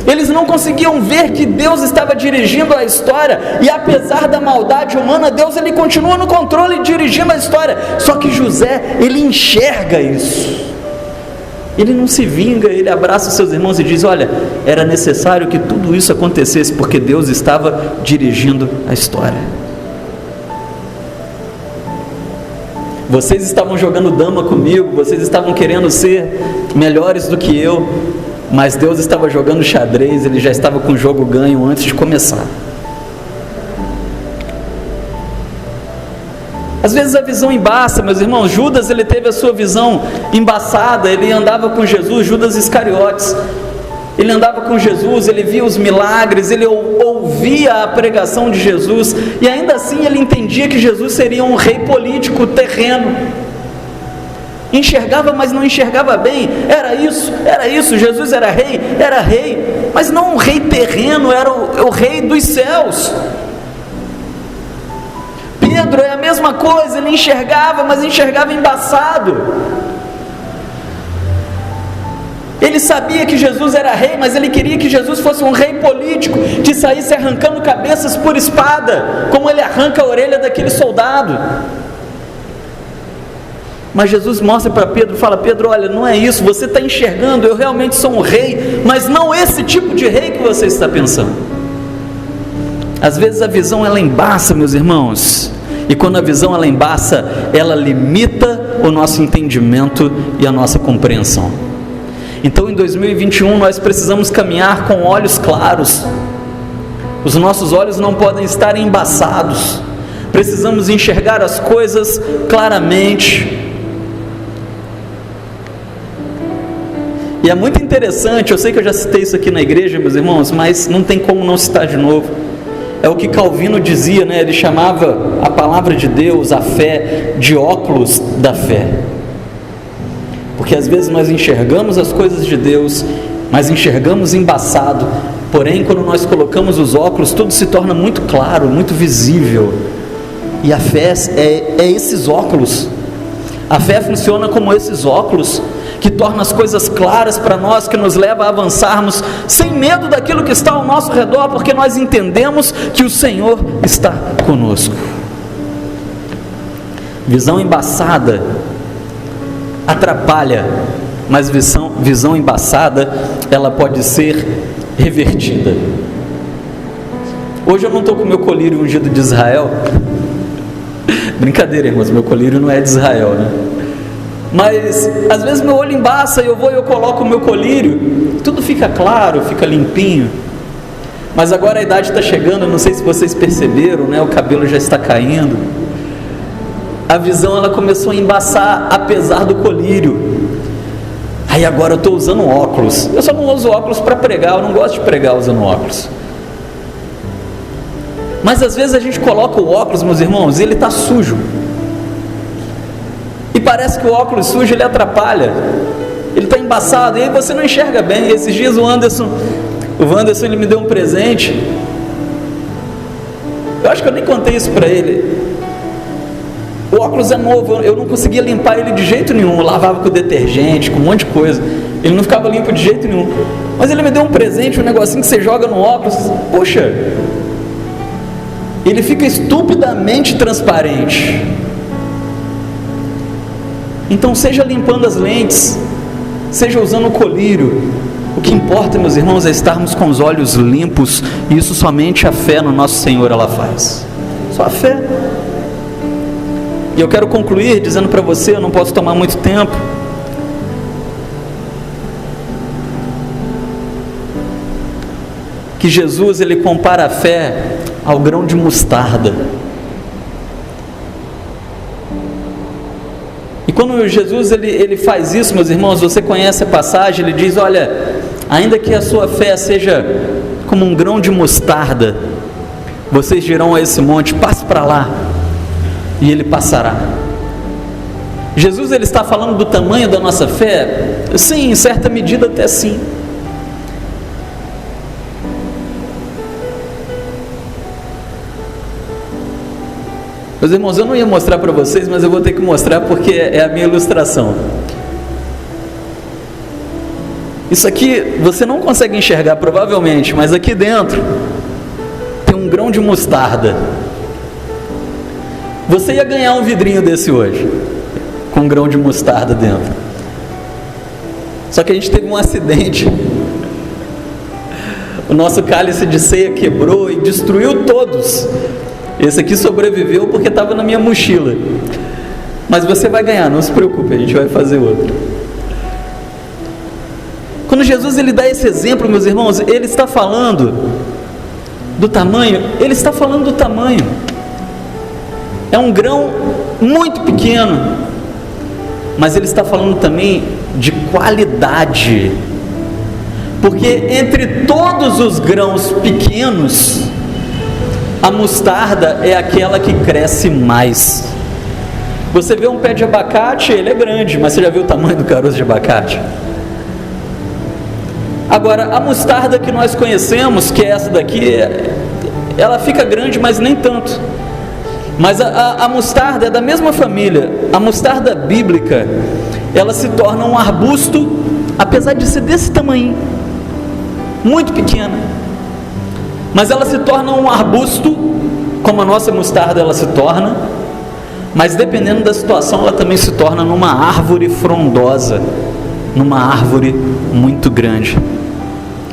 Eles não conseguiam ver que Deus estava dirigindo a história, e apesar da maldade humana, Deus ele continua no controle dirigindo a história. Só que José, ele enxerga isso. Ele não se vinga, ele abraça os seus irmãos e diz: olha, era necessário que tudo isso acontecesse, porque Deus estava dirigindo a história. Vocês estavam jogando dama comigo, vocês estavam querendo ser melhores do que eu, mas Deus estava jogando xadrez, ele já estava com o jogo ganho antes de começar. Às vezes a visão embaça, meus irmãos. Judas, ele teve a sua visão embaçada, ele andava com Jesus, Judas Iscariotes. Ele andava com Jesus, ele via os milagres, ele ouvia a pregação de Jesus, e ainda assim ele entendia que Jesus seria um rei político terreno. Enxergava, mas não enxergava bem. Era isso, Jesus era rei, mas não um rei terreno, era o rei dos céus. Pedro é a mesma coisa, ele enxergava, mas enxergava embaçado. Ele sabia que Jesus era rei, mas ele queria que Jesus fosse um rei político, que saísse arrancando cabeças por espada, como ele arranca a orelha daquele soldado. Mas Jesus mostra para Pedro, fala: Pedro, olha, não é isso, você está enxergando, eu realmente sou um rei, mas não esse tipo de rei que você está pensando. Às vezes a visão ela embaça, meus irmãos, E quando a visão ela embaça, ela limita o nosso entendimento e a nossa compreensão. Então em 2021 nós precisamos caminhar com olhos claros. Os nossos olhos não podem estar embaçados. Precisamos enxergar as coisas claramente. E é muito interessante, eu sei que eu já citei isso aqui na igreja, meus irmãos, mas não tem como não citar de novo. É o que Calvino dizia, né? Ele chamava a palavra de Deus, a fé, de óculos da fé. Porque às vezes nós enxergamos as coisas de Deus, mas enxergamos embaçado. Porém, quando nós colocamos os óculos, tudo se torna muito claro, muito visível. E a fé é esses óculos. A fé funciona como esses óculos, que torna as coisas claras para nós, que nos leva a avançarmos sem medo daquilo que está ao nosso redor, porque nós entendemos que o Senhor está conosco. Visão embaçada atrapalha, mas visão embaçada, ela pode ser revertida. Hoje eu não estou com o meu colírio ungido de Israel. Brincadeira, irmãos, meu colírio não é de Israel, né? Mas às vezes meu olho embaça e eu coloco o meu colírio, tudo fica claro, fica limpinho. Mas agora a idade está chegando, não sei se vocês perceberam, né? O cabelo já está caindo. A visão ela começou a embaçar apesar do colírio. Aí agora eu estou usando óculos. Eu só não uso óculos para pregar, eu não gosto de pregar usando óculos. Mas às vezes a gente coloca o óculos, meus irmãos, e ele está sujo. E parece que o óculos sujo ele atrapalha. Ele está embaçado, e aí você não enxerga bem. Esses dias o Wanderson ele me deu um presente. Eu acho que eu nem contei isso para ele. O óculos é novo, eu não conseguia limpar ele de jeito nenhum. Eu lavava com detergente, com um monte de coisa. Ele não ficava limpo de jeito nenhum. Mas ele me deu um presente, um negocinho que você joga no óculos. Poxa, ele fica estupidamente transparente. Então seja limpando as lentes, seja usando o colírio. O que importa, meus irmãos, é estarmos com os olhos limpos. E isso somente a fé no nosso Senhor ela faz. Só a fé. E eu quero concluir dizendo para você, eu não posso tomar muito tempo, que Jesus ele compara a fé ao grão de mostarda. E quando Jesus ele faz isso, meus irmãos, você conhece a passagem, ele diz, olha, ainda que a sua fé seja como um grão de mostarda, vocês dirão a esse monte, passe para lá, e ele passará. Jesus ele está falando do tamanho da nossa fé? Sim, em certa medida até sim. Meus irmãos, eu não ia mostrar para vocês, mas eu vou ter que mostrar porque é a minha ilustração. Isso aqui você não consegue enxergar provavelmente, mas aqui dentro tem um grão de mostarda. Você ia ganhar um vidrinho desse hoje, com um grão de mostarda dentro. Só que a gente teve um acidente. O nosso cálice de ceia quebrou e destruiu todos. Esse aqui sobreviveu porque estava na minha mochila. Mas você vai ganhar, não se preocupe, a gente vai fazer outro. Quando Jesus ele dá esse exemplo, meus irmãos, ele está falando do tamanho, ele está falando do tamanho. É um grão muito pequeno, mas ele está falando também de qualidade. Porque entre todos os grãos pequenos, a mostarda é aquela que cresce mais. Você vê um pé de abacate, ele é grande, mas você já viu o tamanho do caroço de abacate? Agora, a mostarda que nós conhecemos, que é essa daqui, ela fica grande, mas nem tanto. Mas a mostarda é da mesma família. A mostarda bíblica, ela se torna um arbusto, apesar de ser desse tamanho, muito pequena. Mas ela se torna um arbusto, como a nossa mostarda ela se torna, mas dependendo da situação ela também se torna numa árvore frondosa, numa árvore muito grande.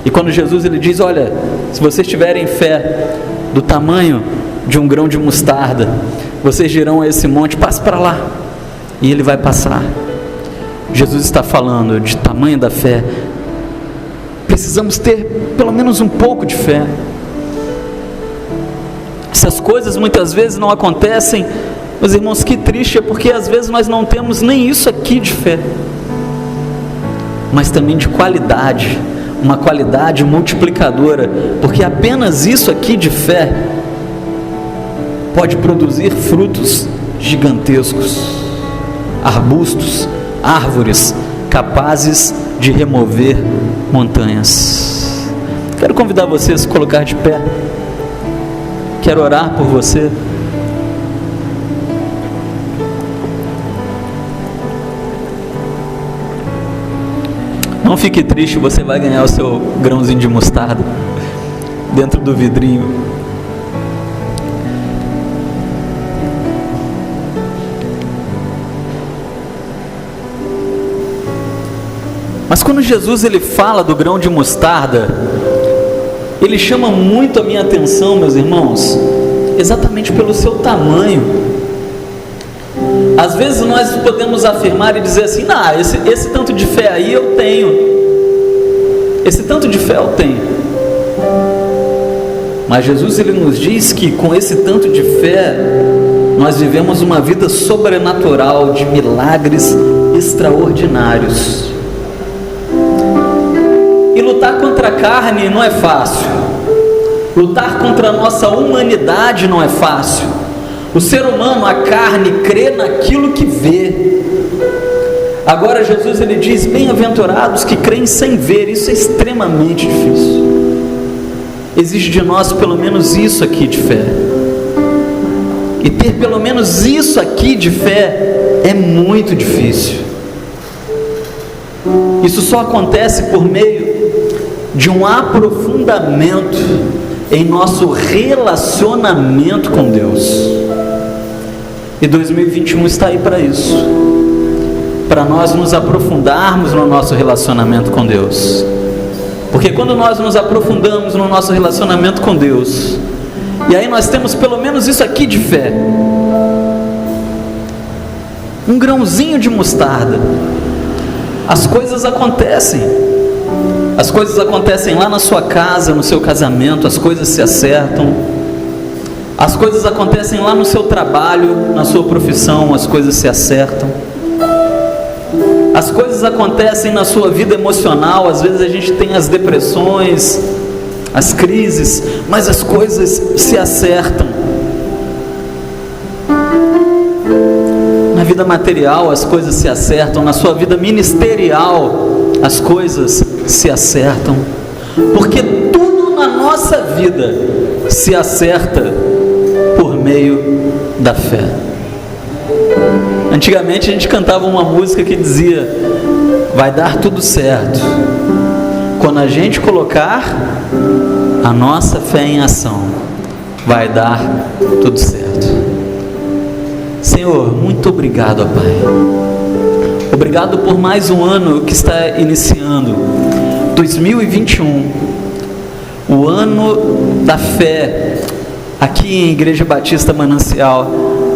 E quando Jesus ele diz, olha, se vocês tiverem fé do tamanho de um grão de mostarda, vocês dirão a esse monte: passe para lá, e ele vai passar. Jesus está falando de tamanho da fé. Precisamos ter pelo menos um pouco de fé. Essas coisas muitas vezes não acontecem, meus irmãos, que triste, é porque às vezes nós não temos nem isso aqui de fé, mas também de qualidade, uma qualidade multiplicadora, porque apenas isso aqui de fé pode produzir frutos gigantescos, arbustos, árvores capazes de remover montanhas. Quero convidar você a se colocar de pé. Quero orar por você. Não fique triste, você vai ganhar o seu grãozinho de mostarda dentro do vidrinho. Mas quando Jesus ele fala do grão de mostarda, ele chama muito a minha atenção, meus irmãos, exatamente pelo seu tamanho. Às vezes nós podemos afirmar e dizer assim: não, esse tanto de fé aí eu tenho, esse tanto de fé eu tenho. Mas Jesus ele nos diz que com esse tanto de fé nós vivemos uma vida sobrenatural de milagres extraordinários. E lutar contra a carne não é fácil. Lutar contra a nossa humanidade não é fácil. O ser humano, a carne, crê naquilo que vê. Agora Jesus ele diz: bem-aventurados que creem sem ver. Isso é extremamente difícil. Exige de nós pelo menos isso aqui de fé. E ter pelo menos isso aqui de fé é muito difícil. Isso só acontece por meio de um aprofundamento em nosso relacionamento com Deus. E 2021 está aí para isso, para nós nos aprofundarmos no nosso relacionamento com Deus. Porque quando nós nos aprofundamos no nosso relacionamento com Deus, e aí nós temos pelo menos isso aqui de fé, um grãozinho de mostarda, as coisas acontecem. As coisas acontecem lá na sua casa, no seu casamento, as coisas se acertam. As coisas acontecem lá no seu trabalho, na sua profissão, as coisas se acertam. As coisas acontecem na sua vida emocional, às vezes a gente tem as depressões, as crises, mas as coisas se acertam. Na vida material as coisas se acertam, na sua vida ministerial as coisas se acertam, porque tudo na nossa vida se acerta por meio da fé. Antigamente a gente cantava uma música que dizia: vai dar tudo certo quando a gente colocar a nossa fé em ação, vai dar tudo certo. Senhor, muito obrigado, ó Pai. Obrigado por mais um ano que está iniciando, 2021, o ano da fé, aqui em Igreja Batista Manancial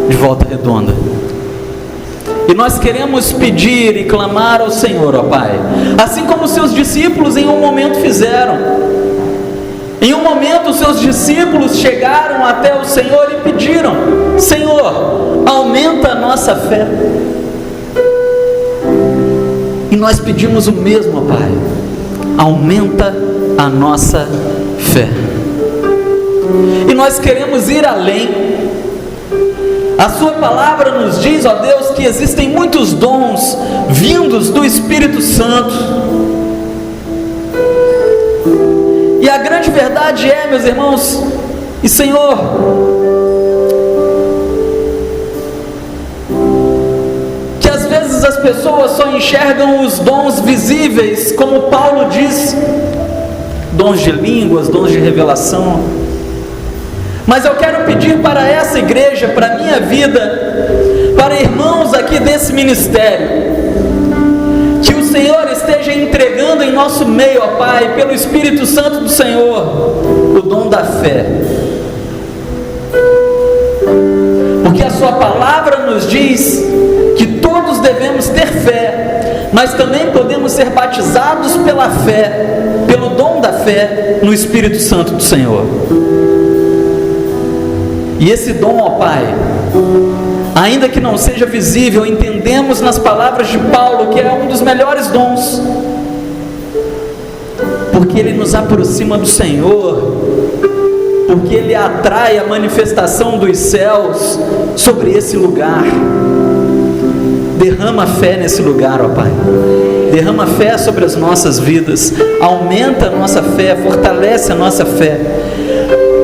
de Volta Redonda. E nós queremos pedir e clamar ao Senhor, ó Pai, assim como os seus discípulos em um momento fizeram. Em um momento os seus discípulos chegaram até o Senhor e pediram: Senhor, aumenta a nossa fé. E nós pedimos o mesmo, ó Pai, aumenta a nossa fé. E nós queremos ir além. A sua palavra nos diz, ó Deus, que existem muitos dons vindos do Espírito Santo. E a grande verdade é, meus irmãos e Senhor, que às vezes as pessoas só enxergam os dons visíveis, como Paulo diz, dons de línguas, dons de revelação. Mas eu quero pedir para essa igreja, para a minha vida, para irmãos aqui desse ministério, que o Senhor esteja entregando em nosso meio, ó Pai, pelo Espírito Santo do Senhor, o dom da fé. Porque a sua sua palavra nos diz que todos devemos ter fé, mas também podemos ser batizados pela fé, pelo dom da fé no Espírito Santo do Senhor. E esse dom, ó Pai, ainda que não seja visível, entendemos nas palavras de Paulo que é um dos melhores dons, porque ele nos aproxima do Senhor, porque ele atrai a manifestação dos céus sobre esse lugar. Derrama fé nesse lugar, ó Pai. Derrama fé sobre as nossas vidas, aumenta a nossa fé, fortalece a nossa fé,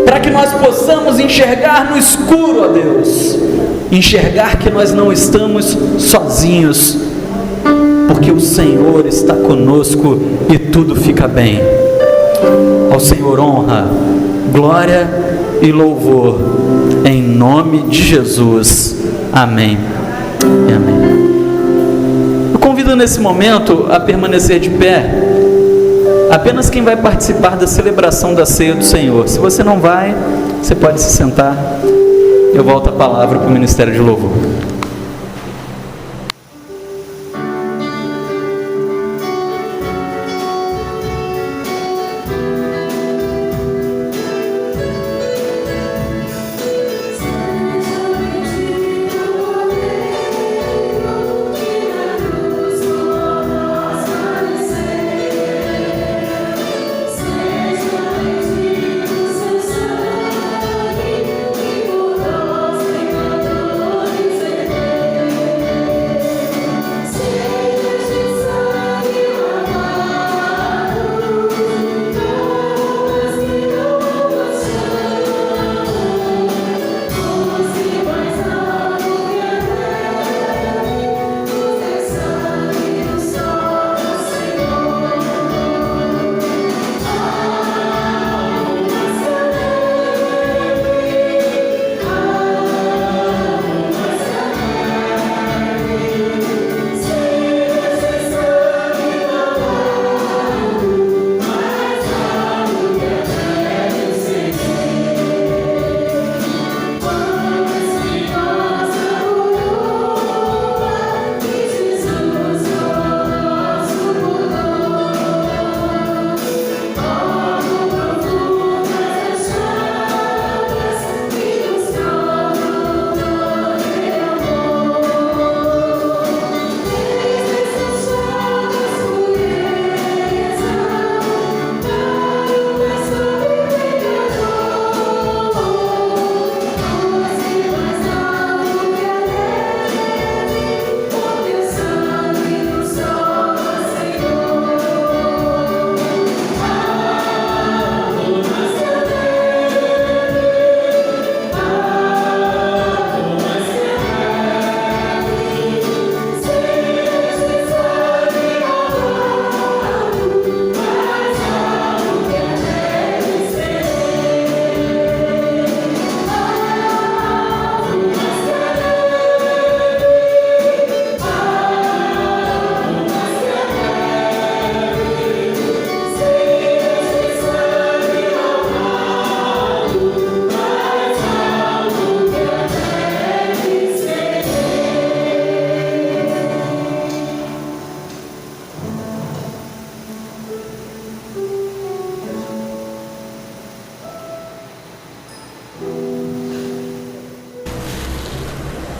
para que nós possamos enxergar no escuro, ó Deus, enxergar que nós não estamos sozinhos, porque o Senhor está conosco e tudo fica bem. Ao Senhor honra, glória e louvor, em nome de Jesus. Amém e amém. Eu convido nesse momento a permanecer de pé apenas quem vai participar da celebração da ceia do Senhor. Se você não vai, você pode se sentar. Eu volto a palavra para o Ministério de Louvor.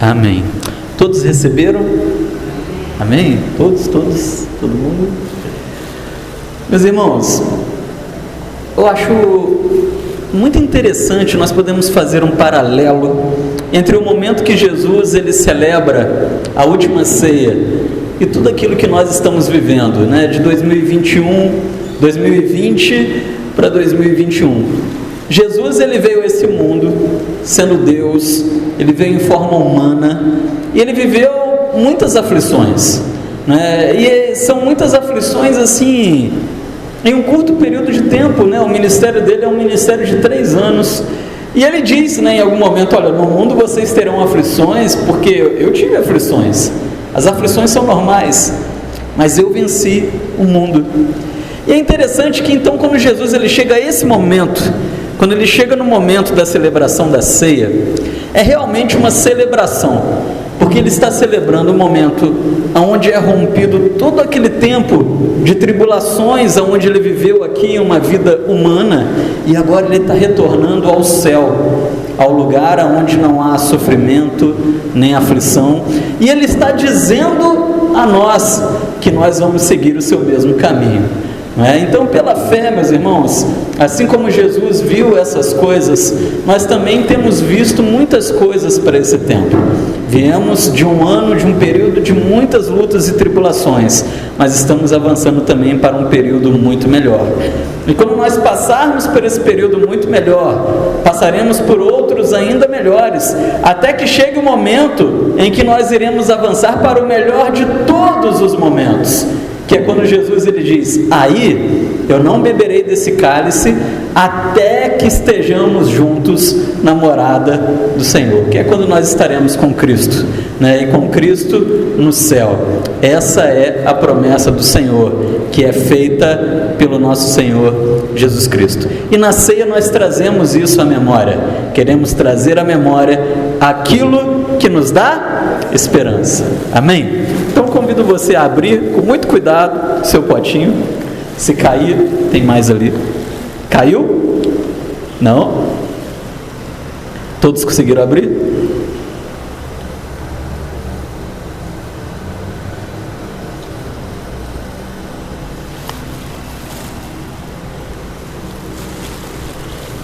Amém. Todos receberam? Amém? Todos, todo mundo? Meus irmãos, eu acho muito interessante, nós podemos fazer um paralelo entre o momento que Jesus ele celebra a última ceia e tudo aquilo que nós estamos vivendo, né? De 2020 para 2021. Jesus ele veio a esse mundo sendo Deus, ele veio em forma humana e ele viveu muitas aflições, né? E são muitas aflições assim, em um curto período de tempo, né? O ministério dele é um ministério de 3 anos e ele diz, né, em algum momento, olha, no mundo vocês terão aflições, porque eu tive aflições, as aflições são normais, mas eu venci o mundo. E é interessante que então quando Jesus ele chega a esse momento, quando ele chega no momento da celebração da ceia, é realmente uma celebração, porque ele está celebrando o momento onde é rompido todo aquele tempo de tribulações, onde ele viveu aqui uma vida humana, e agora ele está retornando ao céu, ao lugar onde não há sofrimento nem aflição, e ele está dizendo a nós que nós vamos seguir o seu mesmo caminho. Então, pela fé, meus irmãos, assim como Jesus viu essas coisas, nós também temos visto muitas coisas para esse tempo. Viemos de um ano, de um período de muitas lutas e tribulações, mas estamos avançando também para um período muito melhor. E quando nós passarmos por esse período muito melhor, passaremos por outros ainda melhores, até que chegue o momento em que nós iremos avançar para o melhor de todos os momentos, que é quando Jesus ele diz: aí eu não beberei desse cálice até que estejamos juntos na morada do Senhor, que é quando nós estaremos com Cristo, e com Cristo no céu. Essa é a promessa do Senhor, que é feita pelo nosso Senhor Jesus Cristo. E na ceia nós trazemos isso à memória, queremos trazer à memória aquilo que nos dá esperança. Amém? Então convido você a abrir com muito cuidado seu potinho. Se cair, tem mais ali. Caiu? Não? Todos conseguiram abrir?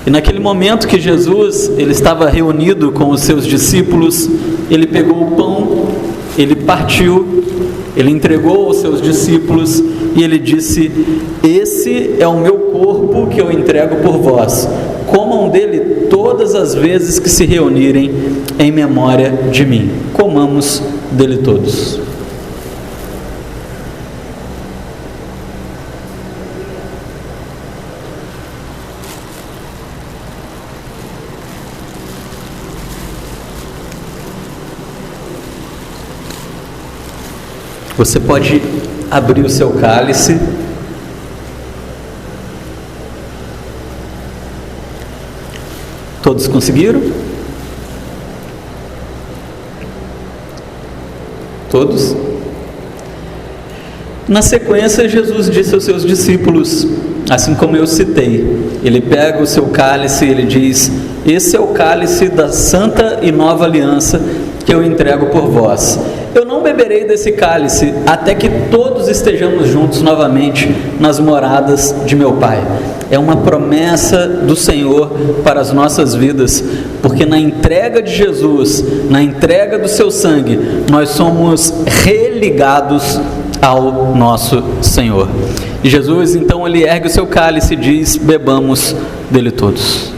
E naquele momento que Jesus ele estava reunido com os seus discípulos, ele pegou o pão, ele partiu, ele entregou aos seus discípulos e ele disse: esse é o meu corpo que eu entrego por vós, comam dele todas as vezes que se reunirem em memória de mim. Comamos dele todos. Você pode abrir o seu cálice. Todos conseguiram? Todos? Na sequência, Jesus disse aos seus discípulos, assim como eu citei, ele pega o seu cálice e ele diz: esse é o cálice da santa e nova aliança que eu entrego por vós. Eu não beberei desse cálice até que todos estejamos juntos novamente nas moradas de meu Pai. É uma promessa do Senhor para as nossas vidas, porque na entrega de Jesus, na entrega do seu sangue, nós somos religados ao nosso Senhor. E Jesus então ele ergue o seu cálice e diz: bebamos dele todos.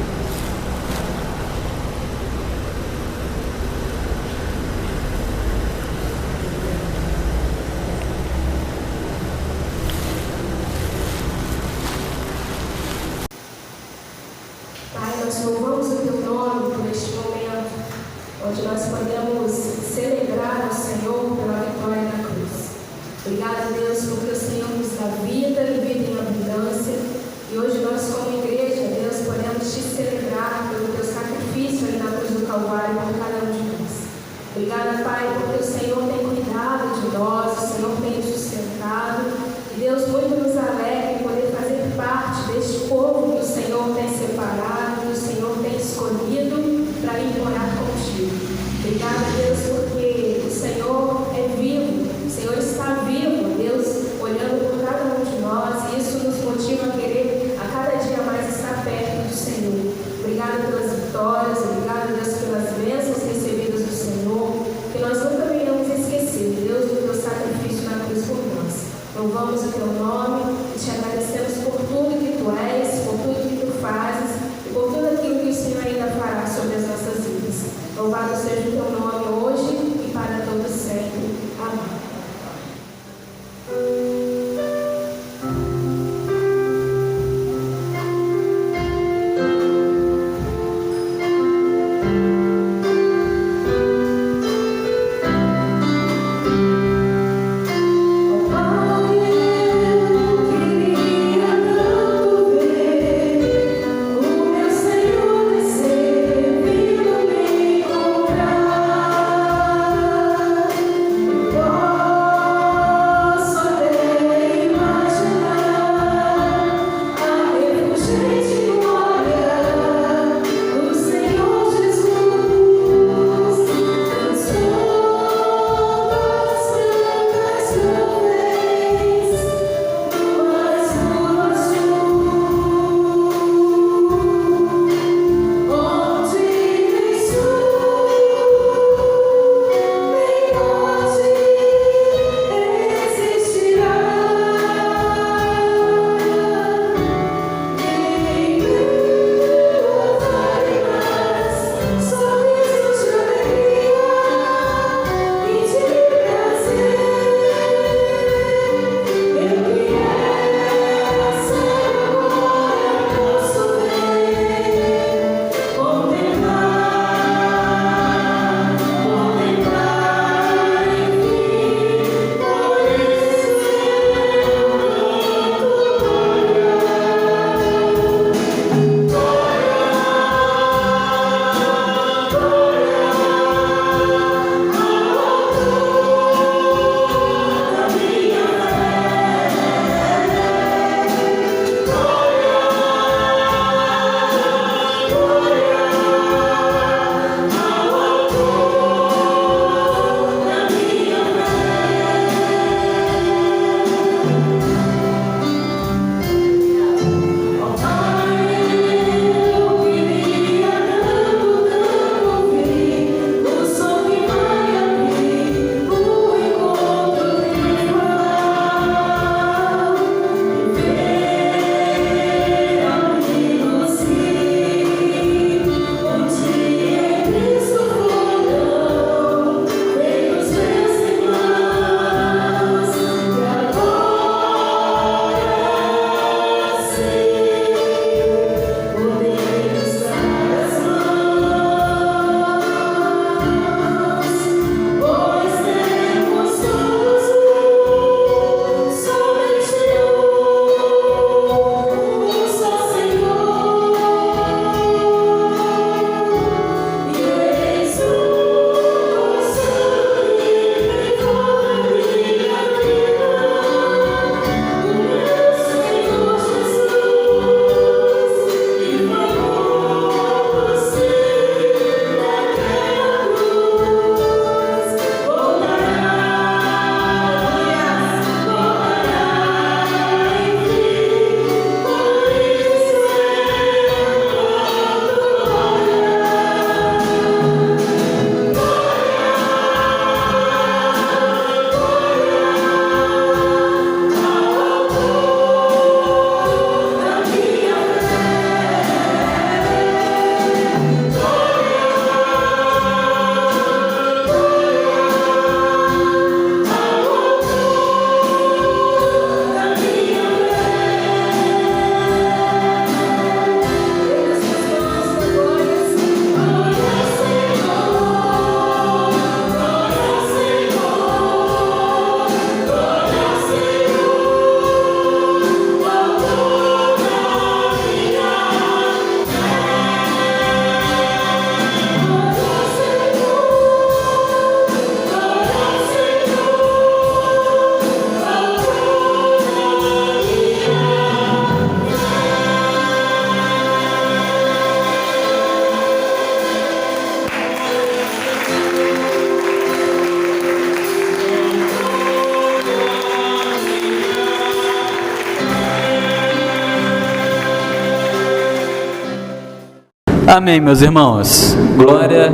Amém, meus irmãos. Glória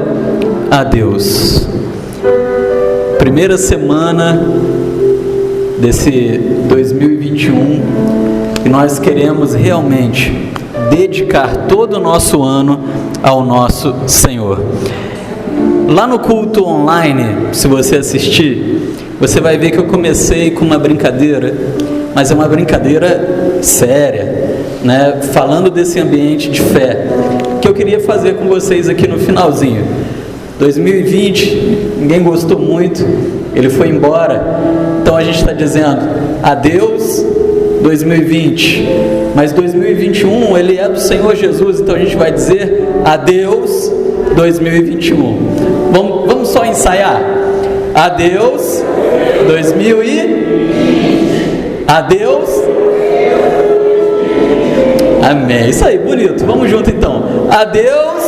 a Deus. Primeira semana desse 2021 e nós queremos realmente dedicar todo o nosso ano ao nosso Senhor. Lá no culto online, se você assistir, você vai ver que eu comecei com uma brincadeira, mas é uma brincadeira séria, né? Falando desse ambiente de fé, que eu queria fazer com vocês aqui no finalzinho. 2020, ninguém gostou muito, ele foi embora, então a gente está dizendo adeus 2020, mas 2021 ele é do Senhor Jesus, então a gente vai dizer adeus 2021. Vamos só ensaiar. Adeus 2020. Adeus. Amém. Isso aí, bonito. Vamos junto então. Adeus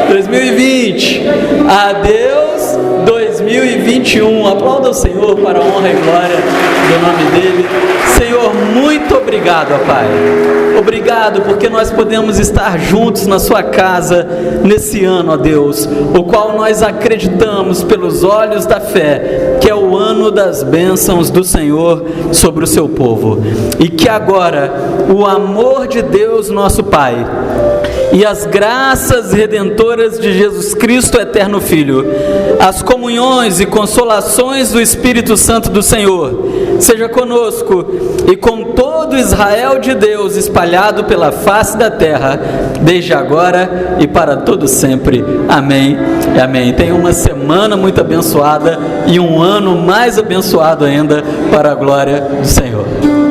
2020. Adeus 2021. Aplauda o Senhor para a honra e glória do nome dele. Senhor, muito obrigado, ó Pai. Obrigado porque nós podemos estar juntos na sua casa nesse ano, ó Deus, o qual nós acreditamos pelos olhos da fé, que é o ano das bênçãos do Senhor sobre o seu povo. E que agora o amor de Deus, nosso Pai, e as graças redentoras de Jesus Cristo, eterno Filho, as comunhões e consolações do Espírito Santo do Senhor, seja conosco e com todo Israel de Deus espalhado pela face da terra, desde agora e para todo sempre. Amém e amém. Tenha uma semana muito abençoada e um ano mais abençoado ainda para a glória do Senhor.